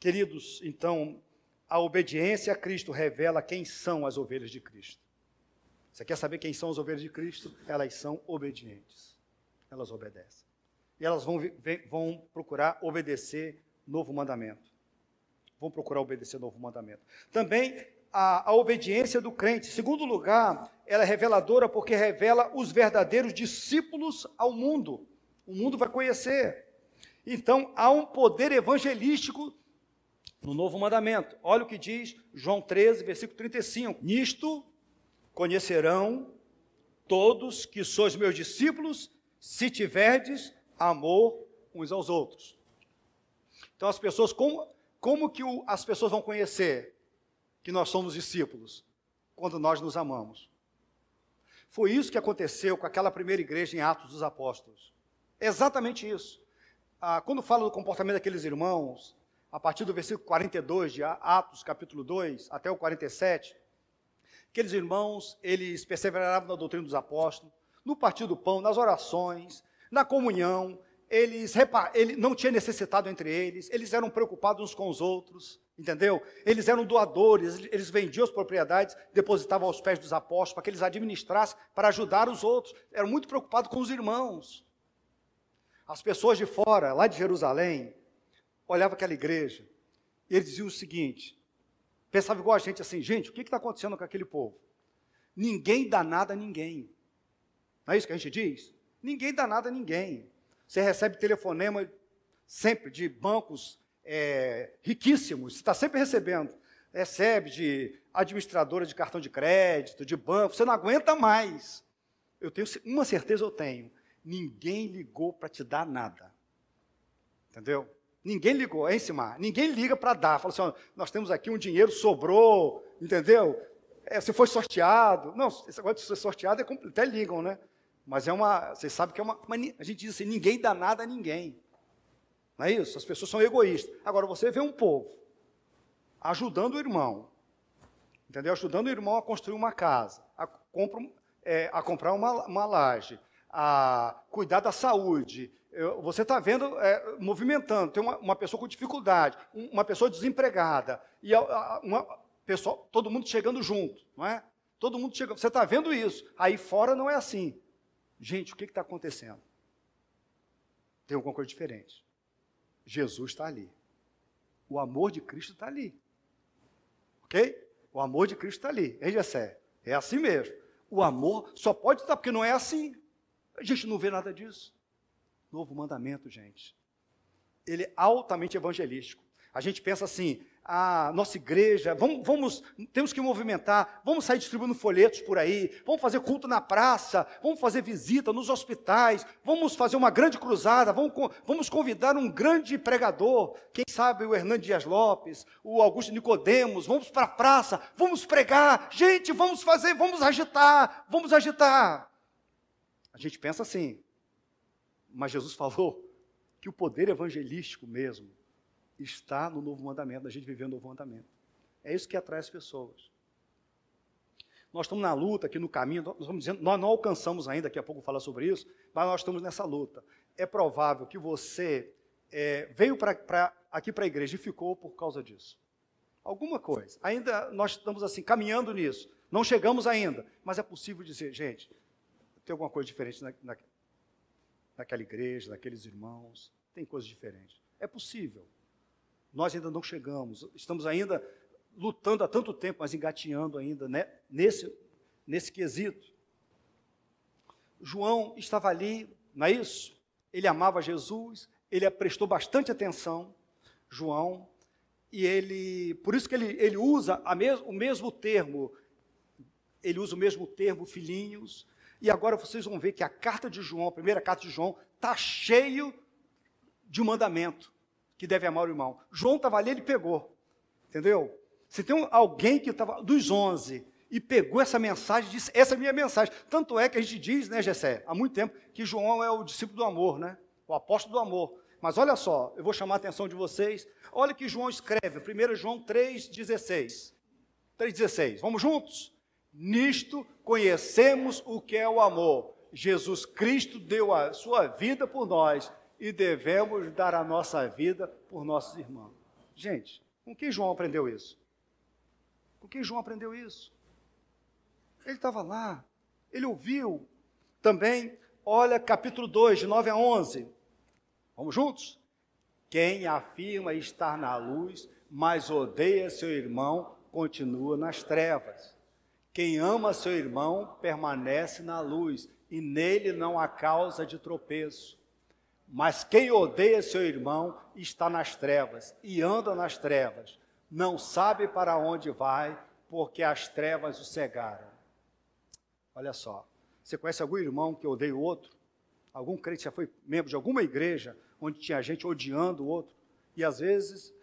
Queridos, então, a obediência a Cristo revela quem são as ovelhas de Cristo. Você quer saber quem são as ovelhas de Cristo? Elas são obedientes. Elas obedecem. E elas vão procurar obedecer novo mandamento. Vão procurar obedecer novo mandamento. Também a obediência do crente. Em segundo lugar, ela é reveladora porque revela os verdadeiros discípulos ao mundo. O mundo vai conhecer. Então, há um poder evangelístico no novo mandamento. Olha o que diz João 13, versículo 35. Nisto conhecerão todos que sois meus discípulos, se tiverdes amor uns aos outros. Então, as pessoas, como que as pessoas vão conhecer que nós somos discípulos? Quando nós nos amamos. Foi isso que aconteceu com aquela primeira igreja em Atos dos Apóstolos. Exatamente isso. Quando fala do comportamento daqueles irmãos, a partir do versículo 42 de Atos, capítulo 2, até o 47, aqueles irmãos, eles perseveravam na doutrina dos apóstolos, no partir do pão, nas orações, na comunhão, eles não tinha necessitado entre eles eram preocupados uns com os outros, entendeu? Eles eram doadores, eles vendiam as propriedades, depositavam aos pés dos apóstolos, para que eles administrassem, para ajudar os outros, eram muito preocupados com os irmãos. As pessoas de fora, lá de Jerusalém, olhavam aquela igreja, e eles diziam o seguinte, pensavam igual a gente assim, gente, o que está acontecendo com aquele povo? Ninguém dá nada a ninguém. Não é isso que a gente diz? Ninguém dá nada a ninguém. Você recebe telefonema sempre de bancos riquíssimos, você está sempre recebendo. Recebe de administradora de cartão de crédito, de banco, você não aguenta mais. Eu tenho uma certeza, eu tenho. Ninguém ligou para te dar nada. Entendeu? Ninguém ligou, hein, Simar? Ninguém liga para dar. Fala assim, ó, nós temos aqui um dinheiro, sobrou, entendeu? Você foi sorteado. Não, esse negócio de ser sorteado, até ligam, né? Mas vocês sabem que a gente diz assim, ninguém dá nada a ninguém. Não é isso? As pessoas são egoístas. Agora, você vê um povo ajudando o irmão, entendeu? Ajudando o irmão a construir uma casa, a comprar uma laje, a cuidar da saúde. Você está vendo, movimentando, tem uma pessoa com dificuldade, uma pessoa desempregada, e todo mundo chegando junto, não é? Todo mundo chegando, você está vendo isso. Aí fora não é assim. Gente, o que está acontecendo? Tem alguma coisa diferente. Jesus está ali. O amor de Cristo está ali. Ok? O amor de Cristo está ali. Hein, Jessé? É assim mesmo. O amor só pode estar porque não é assim. A gente não vê nada disso. Novo mandamento, gente. Ele é altamente evangelístico. A gente pensa assim, nossa igreja, temos que movimentar, vamos sair distribuindo folhetos por aí, vamos fazer culto na praça, vamos fazer visita nos hospitais, vamos fazer uma grande cruzada, vamos convidar um grande pregador, quem sabe o Hernando Dias Lopes, o Augusto Nicodemos, vamos para a praça, vamos pregar, gente, vamos agitar. A gente pensa assim, mas Jesus falou que o poder evangelístico mesmo está no novo mandamento, a gente viver o novo mandamento. É isso que atrai as pessoas. Nós estamos na luta, aqui no caminho, nós não alcançamos ainda, daqui a pouco eu vou falar sobre isso, mas nós estamos nessa luta. É provável que você veio aqui para a igreja e ficou por causa disso. Alguma coisa. Ainda nós estamos assim, caminhando nisso. Não chegamos ainda, mas é possível dizer, gente, tem alguma coisa diferente naquela igreja, naqueles irmãos, tem coisas diferentes. É possível. Nós ainda não chegamos, estamos ainda lutando há tanto tempo, mas engatinhando ainda, né, nesse quesito. João estava ali, não é isso? Ele amava Jesus, ele prestou bastante atenção, João, e por isso que ele usa o mesmo termo, filhinhos, e agora vocês vão ver que a carta de João, a primeira carta de João, está cheio de mandamento, que deve amar o irmão. João estava ali, ele pegou, entendeu? Se tem alguém que estava dos 11 e pegou essa mensagem, disse, essa é a minha mensagem. Tanto é que a gente diz, né, Gessé, há muito tempo, que João é o discípulo do amor, né? O apóstolo do amor. Mas olha só, eu vou chamar a atenção de vocês, olha que João escreve, 1 João 3,16. 3,16, vamos juntos? Nisto conhecemos o que é o amor. Jesus Cristo deu a sua vida por nós, e devemos dar a nossa vida por nossos irmãos. Gente, com quem João aprendeu isso? Com quem João aprendeu isso? Ele estava lá, ele ouviu. Também, olha capítulo 2, de 9 a 11. Vamos juntos? Quem afirma estar na luz, mas odeia seu irmão, continua nas trevas. Quem ama seu irmão, permanece na luz, e nele não há causa de tropeço. Mas quem odeia seu irmão, está nas trevas, e anda nas trevas. Não sabe para onde vai, porque as trevas o cegaram. Olha só, você conhece algum irmão que odeia o outro? Algum crente já foi membro de alguma igreja onde tinha gente odiando o outro? E às vezes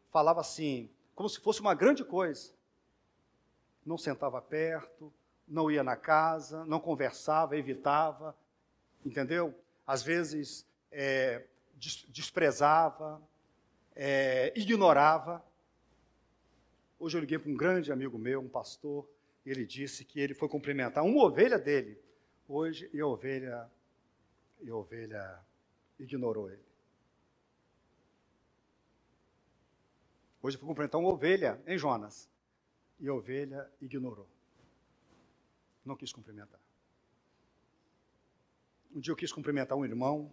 falava assim, como se fosse uma grande coisa. Não sentava perto, não ia na casa, não conversava, evitava, entendeu? Às vezes desprezava, ignorava. Hoje eu liguei para um grande amigo meu, um pastor, e ele disse que ele foi cumprimentar uma ovelha dele hoje, e a ovelha ignorou ele. Hoje eu fui cumprimentar uma ovelha, hein, Jonas? E a ovelha ignorou. Não quis cumprimentar. Um dia eu quis cumprimentar um irmão,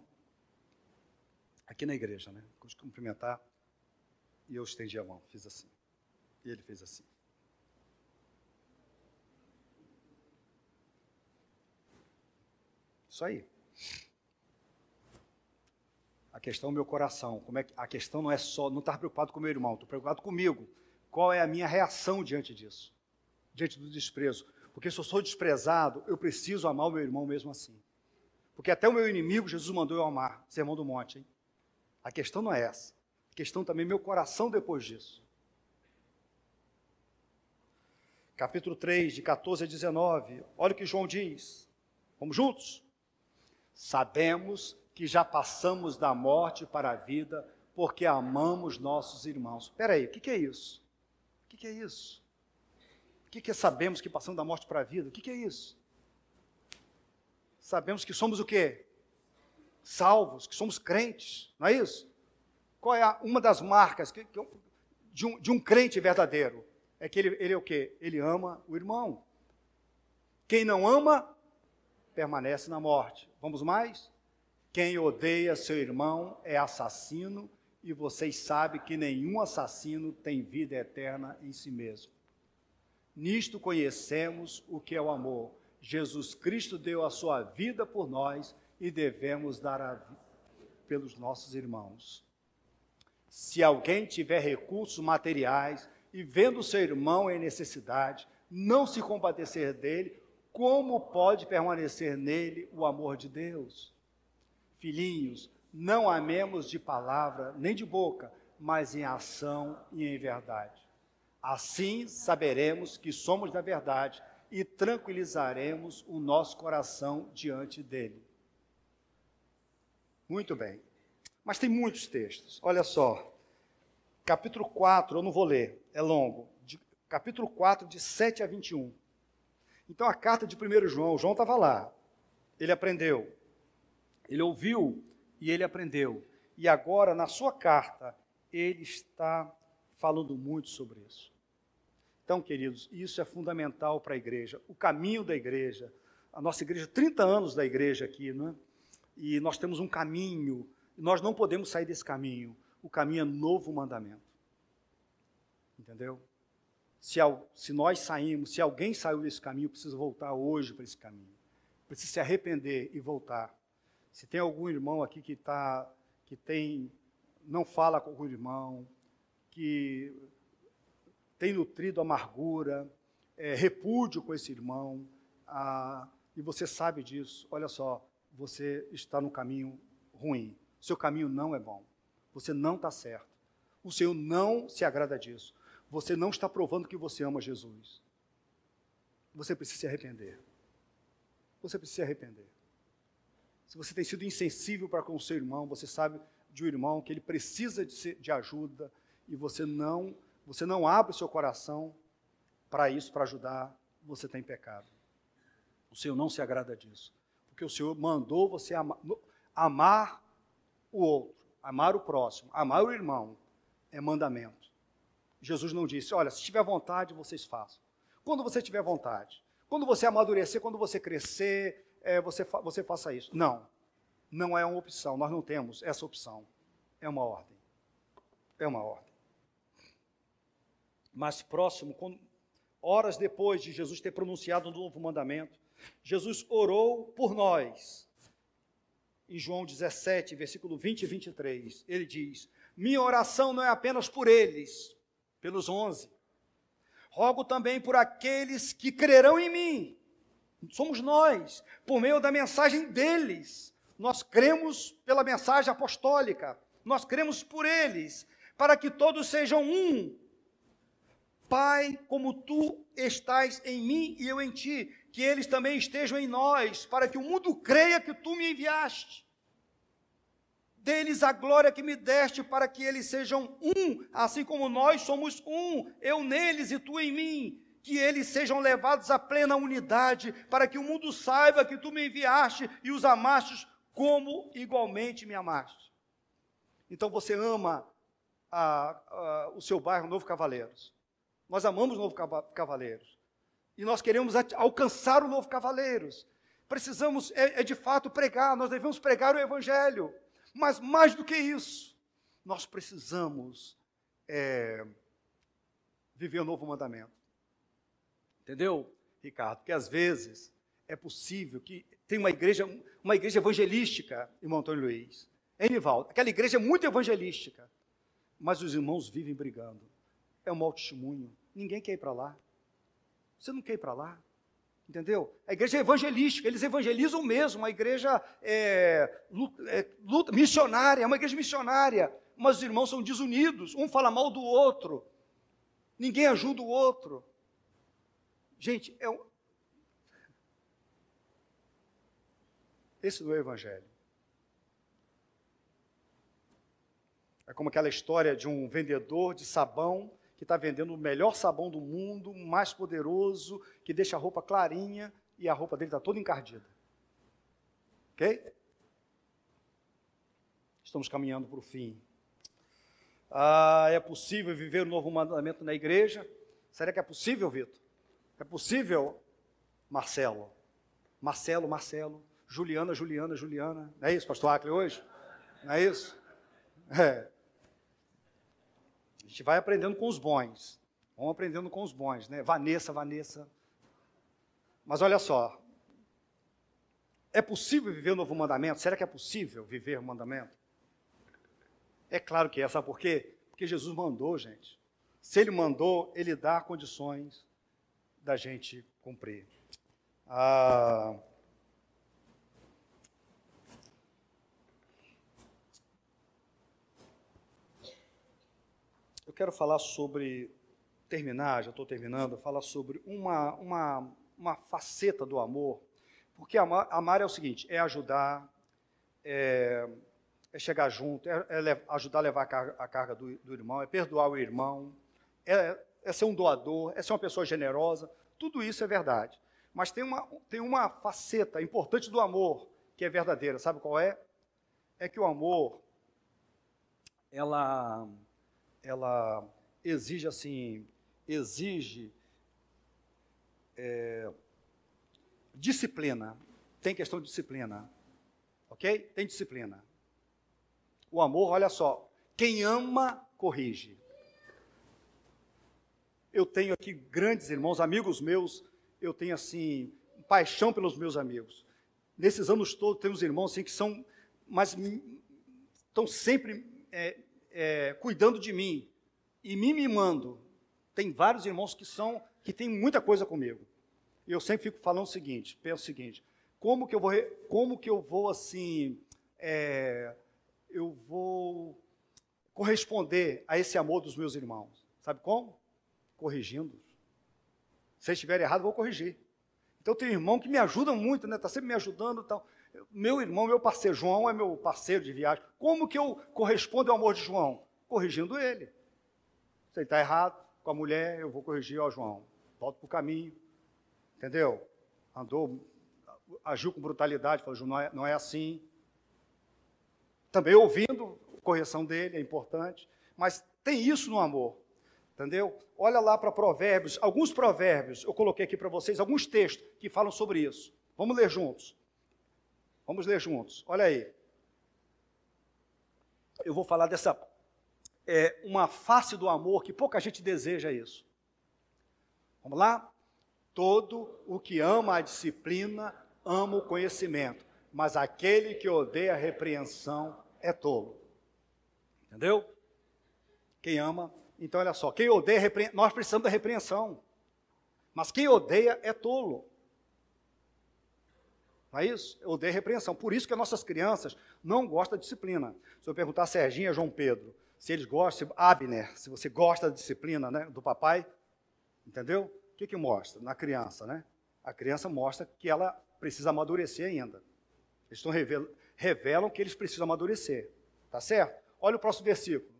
aqui na igreja, né? Quis cumprimentar, e eu estendi a mão, fiz assim. E ele fez assim. Isso aí. A questão é o meu coração. A questão não é só, não estar preocupado com o meu irmão, estou preocupado comigo. Qual é a minha reação diante disso? Diante do desprezo. Porque se eu sou desprezado, eu preciso amar o meu irmão mesmo assim. Porque até o meu inimigo, Jesus mandou eu amar. Sermão do Monte, hein? A questão não é essa. A questão também é meu coração depois disso. Capítulo 3, de 14 a 19. Olha o que João diz. Vamos juntos? Sabemos que já passamos da morte para a vida, porque amamos nossos irmãos. Espera aí, o que é isso? O que é isso? O que é sabemos que passamos da morte para a vida? O que é isso? Sabemos que somos o quê? Salvos, que somos crentes, não é isso? Qual é uma das marcas de um crente verdadeiro? É que ele é o quê? Ele ama o irmão. Quem não ama, permanece na morte. Vamos mais? Quem odeia seu irmão é assassino, e vocês sabem que nenhum assassino tem vida eterna em si mesmo. Nisto conhecemos o que é o amor. Jesus Cristo deu a sua vida por nós e devemos dar a vida pelos nossos irmãos. Se alguém tiver recursos materiais e vendo seu irmão em necessidade, não se compadecer dele, como pode permanecer nele o amor de Deus? Filhinhos, não amemos de palavra nem de boca, mas em ação e em verdade. Assim saberemos que somos da verdade e tranquilizaremos o nosso coração diante dele. Muito bem. Mas tem muitos textos. Olha só. Capítulo 4, eu não vou ler, é longo. Capítulo 4, de 7 a 21. Então, a carta de 1 João, João estava lá. Ele aprendeu. Ele ouviu e ele aprendeu. E agora, na sua carta, ele está falando muito sobre isso. Então, queridos, isso é fundamental para a igreja. O caminho da igreja, a nossa igreja, 30 anos da igreja aqui, né? E nós temos um caminho, nós não podemos sair desse caminho. O caminho é novo mandamento. Entendeu? Se nós saímos, se alguém saiu desse caminho, precisa voltar hoje para esse caminho. Precisa se arrepender e voltar. Se tem algum irmão aqui não fala com o irmão, que tem nutrido amargura, repúdio com esse irmão, e você sabe disso, olha só, você está no caminho ruim. Seu caminho não é bom. Você não está certo. O Senhor não se agrada disso. Você não está provando que você ama Jesus. Você precisa se arrepender. Você precisa se arrepender. Se você tem sido insensível para com o seu irmão, você sabe de um irmão que ele precisa de ajuda, e você não abre o seu coração para isso, para ajudar, você tem pecado. O Senhor não se agrada disso. Porque o Senhor mandou você amar o outro, amar o próximo, amar o irmão, é mandamento. Jesus não disse, olha, se tiver vontade, vocês façam. Quando você tiver vontade, quando você amadurecer, quando você crescer, você faça isso. Não, não é uma opção, nós não temos essa opção. É uma ordem. É uma ordem. Mais próximo, horas depois de Jesus ter pronunciado o novo mandamento, Jesus orou por nós. Em João 17, versículo 20 e 23, ele diz, minha oração não é apenas por eles, pelos 11, rogo também por aqueles que crerão em mim, somos nós, por meio da mensagem deles, nós cremos pela mensagem apostólica, nós cremos por eles, para que todos sejam um. Pai, como tu estás em mim e eu em ti, que eles também estejam em nós, para que o mundo creia que tu me enviaste. Dê-lhes a glória que me deste, para que eles sejam um, assim como nós somos um, eu neles e tu em mim, que eles sejam levados à plena unidade, para que o mundo saiba que tu me enviaste e os amastes como igualmente me amaste. Então você ama o seu bairro Novo Cavaleiros. Nós amamos o Novo Cavaleiros. E nós queremos alcançar o Novo Cavaleiros. Precisamos, de fato, pregar. Nós devemos pregar o Evangelho. Mas mais do que isso, nós precisamos viver o novo mandamento. Entendeu, Ricardo? Porque às vezes é possível que tem uma igreja evangelística, irmão Antônio Luiz. Enivaldo, aquela igreja é muito evangelística, mas os irmãos vivem brigando. É um mau testemunho. Ninguém quer ir para lá. Você não quer ir para lá. Entendeu? A igreja é evangelística, eles evangelizam mesmo. A igreja missionária, é uma igreja missionária. Mas os irmãos são desunidos. Um fala mal do outro. Ninguém ajuda o outro. Gente, esse não é o evangelho. É como aquela história de um vendedor de sabão que está vendendo o melhor sabão do mundo, o mais poderoso, que deixa a roupa clarinha e a roupa dele está toda encardida. Ok? Estamos caminhando para o fim. É possível viver o novo mandamento na igreja? Será que é possível, Vitor? É possível, Marcelo? Marcelo. Juliana. Não é isso, pastor Acre, hoje? Não é isso? A gente vai aprendendo com os bons. Vamos aprendendo com os bons, né? Vanessa. Mas olha só. É possível viver o novo mandamento? Será que é possível viver o mandamento? É claro que é. Sabe por quê? Porque Jesus mandou, gente. Se Ele mandou, Ele dá condições da gente cumprir. Eu quero falar sobre, já estou terminando, falar sobre uma faceta do amor, porque amar é o seguinte, é ajudar, é chegar junto, ajudar a levar a carga do irmão, é perdoar o irmão, é ser um doador, é ser uma pessoa generosa, tudo isso é verdade. Mas tem uma faceta importante do amor que é verdadeira, sabe qual é? É que o amor, ela exige disciplina. Tem questão de disciplina, ok? Tem disciplina. O amor, olha só, quem ama, corrige. Eu tenho aqui grandes irmãos, amigos meus, eu tenho assim, paixão pelos meus amigos. Nesses anos todos, temos irmãos assim, que estão sempre cuidando de mim e me mimando. Tem vários irmãos que têm muita coisa comigo. E eu sempre fico falando penso o seguinte, como que eu vou assim, eu vou corresponder a esse amor dos meus irmãos? Sabe como? Corrigindo-os. Se eles estiverem errados, eu vou corrigir. Então tem um irmão que me ajuda muito, né? Está sempre me ajudando e tal. Meu irmão, meu parceiro, João é meu parceiro de viagem. Como que eu correspondo ao amor de João? Corrigindo ele. Se ele está errado com a mulher, eu vou corrigir, João. Volta para o caminho. Entendeu? Agiu com brutalidade, falou, João, não é assim. Também ouvindo a correção dele, é importante. Mas Tem isso no amor, entendeu? Olha lá para Provérbios, alguns provérbios, eu coloquei aqui para vocês, alguns textos que falam sobre isso. Vamos ler juntos. Vamos ler juntos, olha aí. Eu vou falar dessa, uma face do amor que pouca gente deseja isso. Vamos lá? Todo o que ama a disciplina, ama o conhecimento, mas aquele que odeia a repreensão é tolo. Entendeu? Quem ama, então olha só, quem odeia, nós precisamos da repreensão, mas quem odeia é tolo. Não é isso? Eu odeio repreensão. Por isso que as nossas crianças não gostam da disciplina. Se eu perguntar a Serginha e a João Pedro, se eles gostam, Abner, se você gosta da disciplina, né, do papai, entendeu? O que mostra na criança, né? A criança mostra que ela precisa amadurecer ainda. Eles revelam que eles precisam amadurecer. Tá certo? Olha o próximo versículo.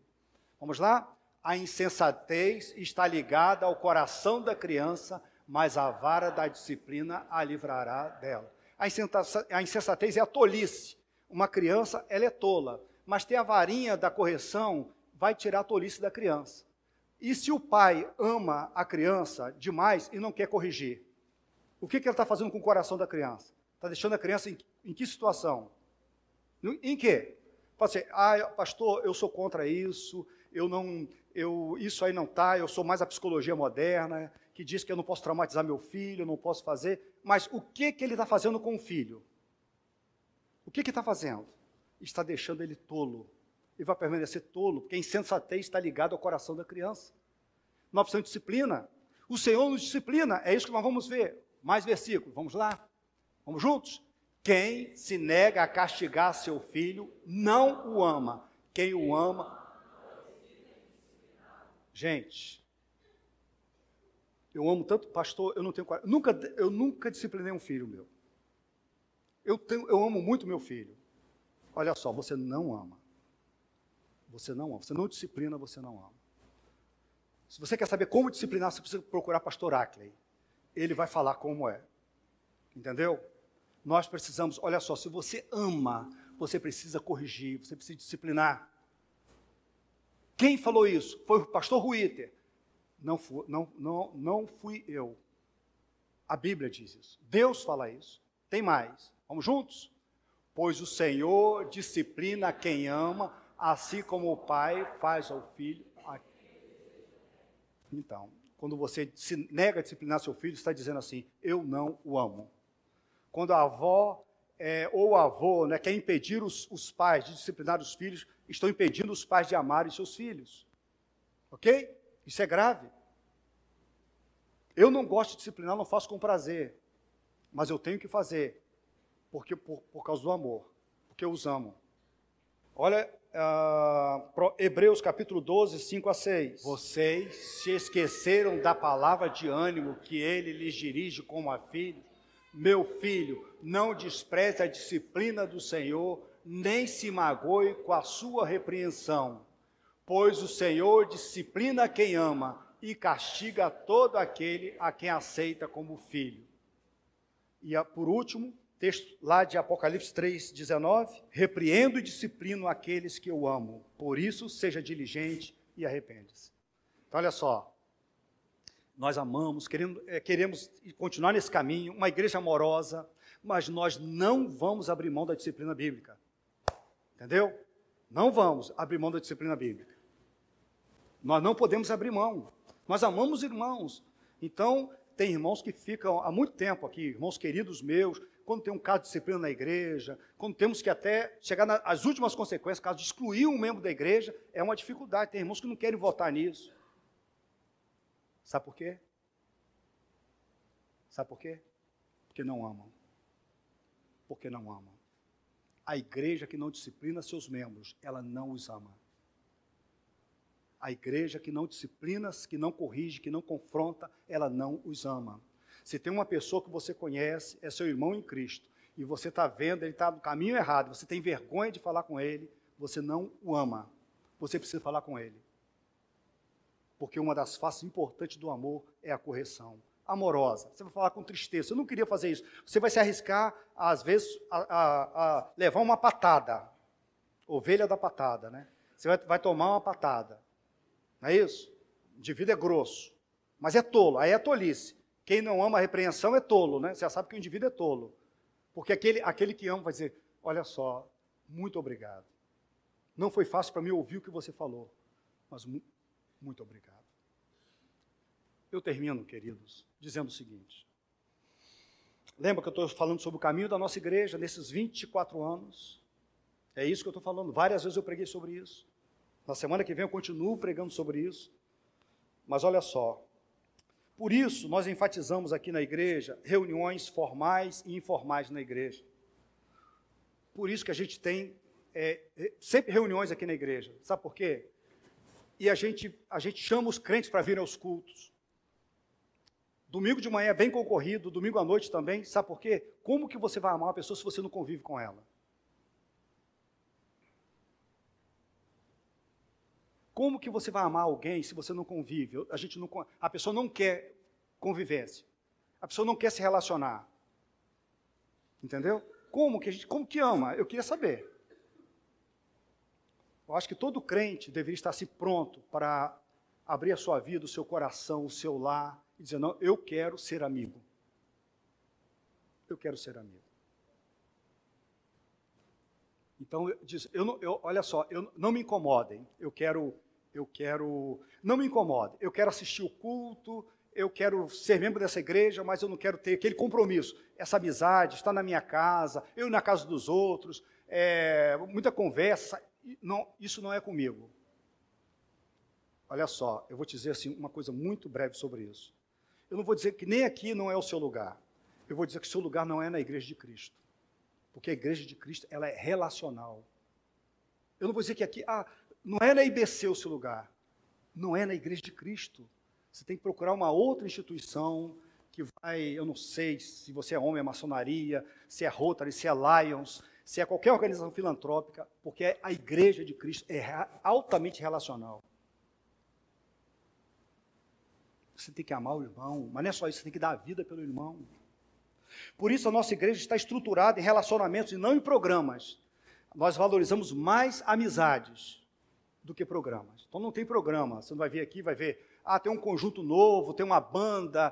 Vamos lá? A insensatez está ligada ao coração da criança, mas a vara da disciplina a livrará dela. A insensatez é a tolice. Uma criança, ela é tola, mas tem a varinha da correção, vai tirar a tolice da criança. E se o pai ama a criança demais e não quer corrigir, o que ele está fazendo com o coração da criança? Está deixando a criança em que situação? Em quê? Fala assim, pastor, eu sou contra isso, isso aí não está, eu sou mais a psicologia moderna, que diz que eu não posso traumatizar meu filho, eu não posso fazer, mas o que ele está fazendo com o filho? O que está fazendo? Está deixando ele tolo. E vai permanecer tolo, porque a insensatez está ligada ao coração da criança. Nós precisamos de disciplina. O Senhor nos disciplina, é isso que nós vamos ver. Mais versículos, vamos lá? Vamos juntos? Quem se nega a castigar seu filho, não o ama. Quem o ama... Gente, eu amo tanto, pastor, eu não tenho... Eu nunca disciplinei um filho meu. Eu amo muito meu filho. Olha só, você não ama. Você não ama. Você não disciplina, você não ama. Se você quer saber como disciplinar, você precisa procurar pastor Ackley. Ele vai falar como é. Entendeu? Nós precisamos, olha só, se você ama, você precisa corrigir, você precisa disciplinar. Quem falou isso? Foi o pastor Ruiter. Não fui eu. A Bíblia diz isso. Deus fala isso. Tem mais. Vamos juntos? Pois o Senhor disciplina quem ama, assim como o pai faz ao filho. Então, quando você se nega a disciplinar seu filho, está dizendo assim, eu não o amo. Quando a avó ou o avô, né, quer impedir os pais de disciplinar os filhos, estão impedindo os pais de amarem seus filhos. Ok? Isso é grave. Eu não gosto de disciplinar, não faço com prazer, mas eu tenho que fazer, porque por causa do amor, porque eu os amo. Olha, Hebreus capítulo 12, 5 a 6. Vocês se esqueceram da palavra de ânimo que ele lhes dirige como a filho. Meu filho, não despreze a disciplina do Senhor, nem se magoe com a sua repreensão, pois o Senhor disciplina quem ama e castiga todo aquele a quem aceita como filho. E por último, texto lá de Apocalipse 3, 19, repreendo e disciplino aqueles que eu amo, por isso seja diligente e arrepende-se. Então olha só, nós amamos, queremos continuar nesse caminho, uma igreja amorosa, mas nós não vamos abrir mão da disciplina bíblica. Entendeu? Não vamos abrir mão da disciplina bíblica. Nós não podemos abrir mão. Nós amamos irmãos. Então, tem irmãos que ficam há muito tempo aqui, irmãos queridos meus, quando tem um caso de disciplina na igreja, quando temos que até chegar às últimas consequências, caso de excluir um membro da igreja, é uma dificuldade. Tem irmãos que não querem votar nisso. Sabe por quê? Sabe por quê? Porque não amam. Porque não amam. A igreja que não disciplina seus membros, ela não os ama. A igreja que não disciplina, que não corrige, que não confronta, ela não os ama. Se tem uma pessoa que você conhece, é seu irmão em Cristo, e você está vendo, ele está no caminho errado, você tem vergonha de falar com ele, você não o ama. Você precisa falar com ele. Porque uma das faces importantes do amor é a correção. Amorosa. Você vai falar com tristeza. Eu não queria fazer isso. Você vai se arriscar, às vezes, a levar uma patada. Ovelha da patada, né? Você vai tomar uma patada. Não é isso? O indivíduo é grosso, mas é tolo, aí é tolice. Quem não ama a repreensão é tolo, né? Você já sabe que o indivíduo é tolo. Porque aquele que ama vai dizer, olha só, muito obrigado. Não foi fácil para mim ouvir o que você falou, mas muito obrigado. Eu termino, queridos, dizendo o seguinte. Lembra que eu estou falando sobre o caminho da nossa igreja nesses 24 anos? É isso que eu estou falando. Várias vezes eu preguei sobre isso. Na semana que vem eu continuo pregando sobre isso. Mas olha só. Por isso, nós enfatizamos aqui na igreja reuniões formais e informais na igreja. Por isso que a gente tem sempre reuniões aqui na igreja. Sabe por quê? E a gente chama os crentes para virem aos cultos. Domingo de manhã é bem concorrido, domingo à noite também. Sabe por quê? Como que você vai amar uma pessoa se você não convive com ela? Como que você vai amar alguém se você não convive? A pessoa não quer convivência. A pessoa não quer se relacionar. Entendeu? Como que ama? Eu queria saber. Eu acho que todo crente deveria estar assim pronto para abrir a sua vida, o seu coração, o seu lar, e dizer, não, eu quero ser amigo. Eu quero ser amigo. Então, olha só, não me incomodem, não me incomodem, eu quero assistir o culto, eu quero ser membro dessa igreja, mas eu não quero ter aquele compromisso, essa amizade, estar na minha casa, eu ir na casa dos outros, muita conversa, não, isso não é comigo. Olha só, eu vou te dizer assim, uma coisa muito breve sobre isso. Eu não vou dizer que nem aqui não é o seu lugar, eu vou dizer que o seu lugar não é na igreja de Cristo. Porque a igreja de Cristo, ela é relacional. Eu não vou dizer que aqui, não é na IBC o seu lugar. Não é na igreja de Cristo. Você tem que procurar uma outra instituição que vai, eu não sei se você é homem, é maçonaria, se é Rotary, se é Lions, se é qualquer organização filantrópica, porque a igreja de Cristo é altamente relacional. Você tem que amar o irmão, mas não é só isso, você tem que dar a vida pelo irmão. Por isso a nossa igreja está estruturada em relacionamentos e não em programas. Nós valorizamos mais amizades do que programas. Então não tem programa, você não vai vir aqui, vai ver, tem um conjunto novo, tem uma banda,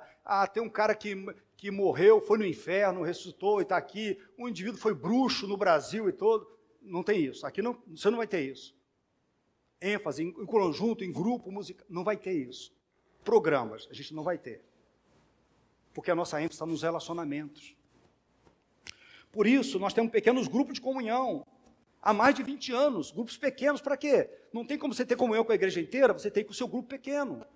tem um cara que morreu, foi no inferno, ressuscitou e está aqui, um indivíduo foi bruxo no Brasil e todo. Não tem isso, aqui não, você não vai ter isso. ênfase em conjunto, em grupo, música, não vai ter isso. Programas, a gente não vai ter. Porque a nossa ênfase está nos relacionamentos. Por isso, nós temos pequenos grupos de comunhão. Há mais de 20 anos, grupos pequenos, para quê? Não tem como você ter comunhão com a igreja inteira, você tem com o seu grupo pequeno.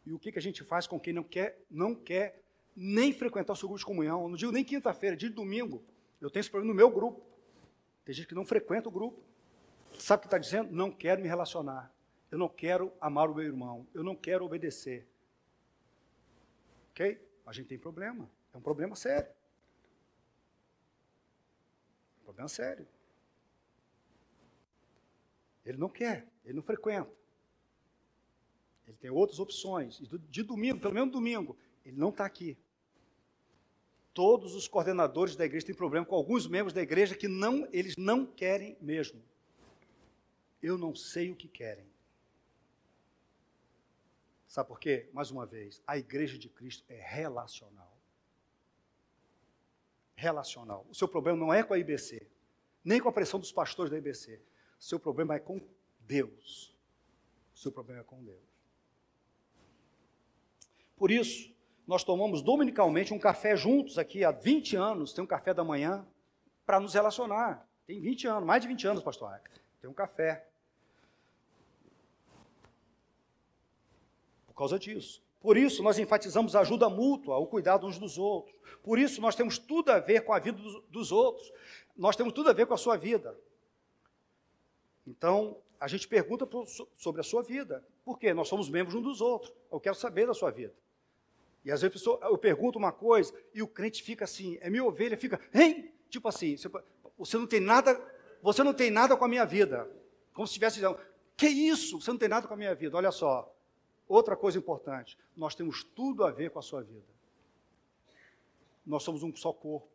E o que a gente faz com quem não quer nem frequentar o seu grupo de comunhão? Não digo nem quinta-feira, dia de domingo. Eu tenho esse problema no meu grupo. Tem gente que não frequenta o grupo. Sabe o que está dizendo? Não quero me relacionar. Eu não quero amar o meu irmão. Eu não quero obedecer. Ok? A gente tem problema. É um problema sério. Um problema sério. Ele não quer, ele não frequenta. Ele tem outras opções. E de domingo, pelo menos domingo, ele não está aqui. Todos os coordenadores da igreja têm problema com alguns membros da igreja que eles não querem mesmo. Eu não sei o que querem. Sabe por quê? Mais uma vez, a igreja de Cristo é relacional. Relacional. O seu problema não é com a IBC, nem com a pressão dos pastores da IBC. O seu problema é com Deus. O seu problema é com Deus. Por isso, nós tomamos dominicalmente um café juntos aqui há 20 anos, tem um café da manhã, para nos relacionar. Tem 20 anos, mais de 20 anos, pastor Aca. Tem um café. Por causa disso. Por isso, nós enfatizamos a ajuda mútua, o cuidado uns dos outros. Por isso, nós temos tudo a ver com a vida dos outros. Nós temos tudo a ver com a sua vida. Então, a gente pergunta sobre a sua vida. Por quê? Nós somos membros uns dos outros. Eu quero saber da sua vida. E às vezes eu pergunto uma coisa e o crente fica assim, é minha ovelha, fica, hein? Tipo assim, você não tem nada com a minha vida. Como se estivesse dizendo, que isso? Você não tem nada com a minha vida. Olha só, outra coisa importante, nós temos tudo a ver com a sua vida. Nós somos um só corpo,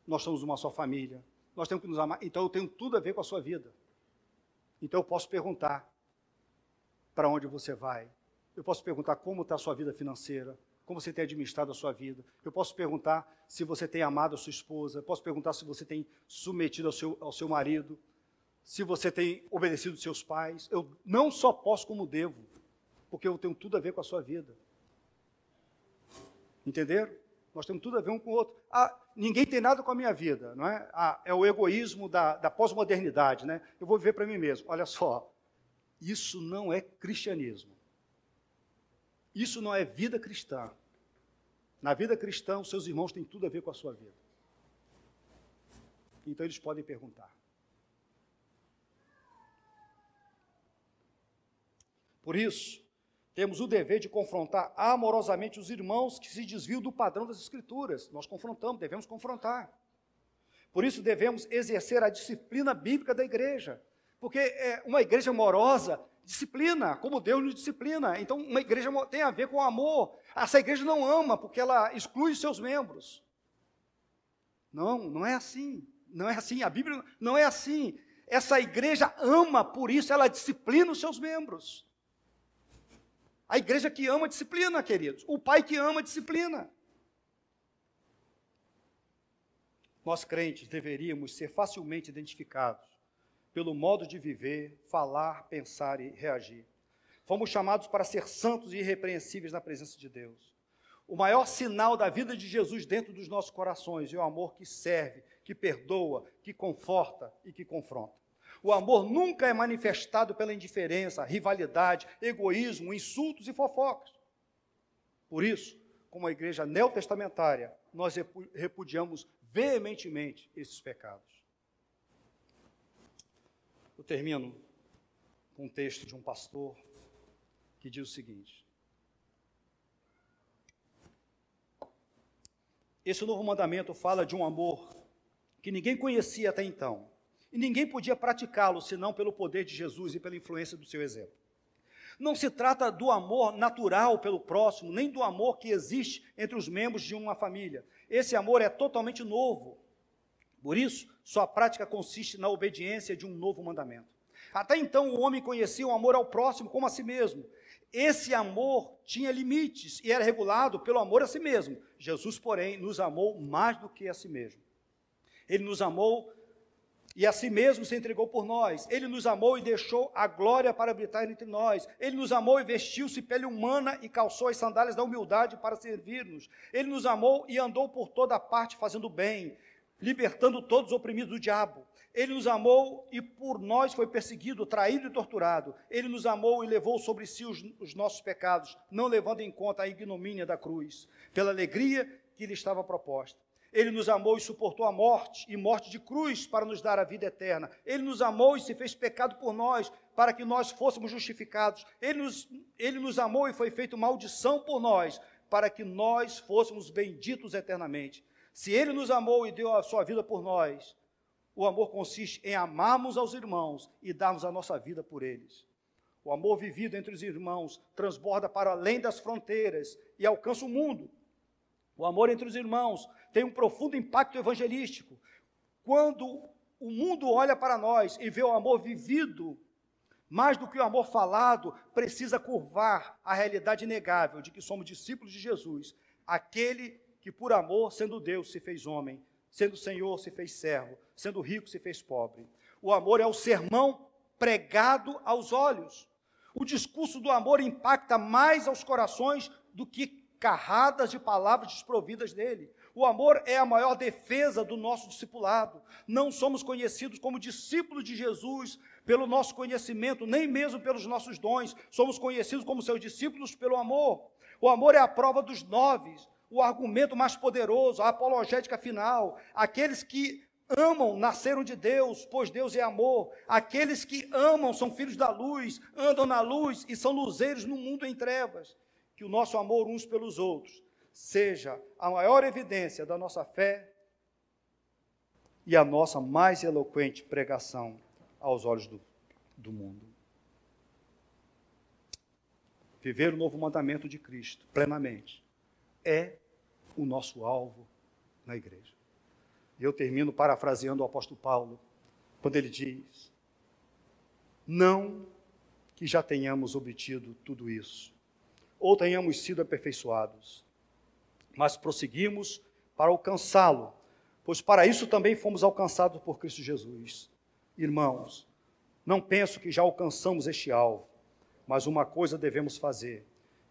nós somos uma só família, nós temos que nos amar. Então eu tenho tudo a ver com a sua vida. Então eu posso perguntar para onde você vai. Eu posso perguntar como está a sua vida financeira, como você tem administrado a sua vida. Eu posso perguntar se você tem amado a sua esposa. Eu posso perguntar se você tem submetido ao seu marido, se você tem obedecido aos seus pais. Eu não só posso como devo, porque eu tenho tudo a ver com a sua vida. Entenderam? Nós temos tudo a ver um com o outro. Ninguém tem nada com a minha vida, não é? É o egoísmo da pós-modernidade, né? Eu vou viver para mim mesmo. Olha só, isso não é cristianismo. Isso não é vida cristã. Na vida cristã, os seus irmãos têm tudo a ver com a sua vida. Então eles podem perguntar. Por isso, temos o dever de confrontar amorosamente os irmãos que se desviam do padrão das Escrituras. Nós confrontamos, devemos confrontar. Por isso, devemos exercer a disciplina bíblica da igreja. Porque uma igreja amorosa disciplina, como Deus nos disciplina. Então, uma igreja tem a ver com amor. Essa igreja não ama porque ela exclui os seus membros. Não é assim. Não é assim. A Bíblia não é assim. Essa igreja ama, por isso ela disciplina os seus membros. A igreja que ama disciplina, queridos. O pai que ama disciplina. Nós crentes deveríamos ser facilmente identificados pelo modo de viver, falar, pensar e reagir. Fomos chamados para ser santos e irrepreensíveis na presença de Deus. O maior sinal da vida de Jesus dentro dos nossos corações é o amor que serve, que perdoa, que conforta e que confronta. O amor nunca é manifestado pela indiferença, rivalidade, egoísmo, insultos e fofocas. Por isso, como a igreja neotestamentária, nós repudiamos veementemente esses pecados. Eu termino com um texto de um pastor que diz o seguinte: esse novo mandamento fala de um amor que ninguém conhecia até então, e ninguém podia praticá-lo senão pelo poder de Jesus e pela influência do seu exemplo. Não se trata do amor natural pelo próximo, nem do amor que existe entre os membros de uma família. Esse amor é totalmente novo. Por isso, sua prática consiste na obediência de um novo mandamento. Até então, o homem conhecia o amor ao próximo como a si mesmo. Esse amor tinha limites e era regulado pelo amor a si mesmo. Jesus, porém, nos amou mais do que a si mesmo. Ele nos amou e a si mesmo se entregou por nós. Ele nos amou e deixou a glória para habitar entre nós. Ele nos amou e vestiu-se pele humana e calçou as sandálias da humildade para servir-nos. Ele nos amou e andou por toda parte fazendo bem, libertando todos os oprimidos do diabo. Ele nos amou e por nós foi perseguido, traído e torturado. Ele nos amou e levou sobre si os nossos pecados, não levando em conta a ignomínia da cruz, pela alegria que lhe estava proposta. Ele nos amou e suportou a morte, e morte de cruz, para nos dar a vida eterna. Ele nos amou e se fez pecado por nós, para que nós fôssemos justificados. Ele nos amou e foi feito maldição por nós, para que nós fôssemos benditos eternamente. Se Ele nos amou e deu a sua vida por nós, o amor consiste em amarmos aos irmãos e darmos a nossa vida por eles. O amor vivido entre os irmãos transborda para além das fronteiras e alcança o mundo. O amor entre os irmãos tem um profundo impacto evangelístico. Quando o mundo olha para nós e vê o amor vivido, mais do que o amor falado, precisa curvar a realidade inegável de que somos discípulos de Jesus, aquele que por amor, sendo Deus, se fez homem, sendo Senhor, se fez servo, sendo rico, se fez pobre. O amor é o sermão pregado aos olhos. O discurso do amor impacta mais aos corações do que carradas de palavras desprovidas dele. O amor é a maior defesa do nosso discipulado. Não somos conhecidos como discípulos de Jesus pelo nosso conhecimento, nem mesmo pelos nossos dons. Somos conhecidos como seus discípulos pelo amor. O amor é a prova dos 9, o argumento mais poderoso, a apologética final. Aqueles que amam nasceram de Deus, pois Deus é amor. Aqueles que amam são filhos da luz, andam na luz e são luzeiros no mundo em trevas. Que o nosso amor uns pelos outros seja a maior evidência da nossa fé e a nossa mais eloquente pregação aos olhos do mundo. Viver o novo mandamento de Cristo plenamente é o nosso alvo na igreja. Eu termino parafraseando o apóstolo Paulo, quando ele diz: não que já tenhamos obtido tudo isso, ou tenhamos sido aperfeiçoados, mas prosseguimos para alcançá-lo, pois para isso também fomos alcançados por Cristo Jesus. Irmãos, não penso que já alcançamos este alvo, mas uma coisa devemos fazer,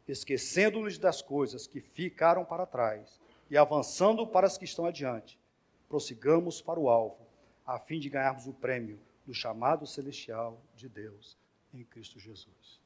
esquecendo-nos das coisas que ficaram para trás e avançando para as que estão adiante, prossigamos para o alvo, a fim de ganharmos o prêmio do chamado celestial de Deus em Cristo Jesus.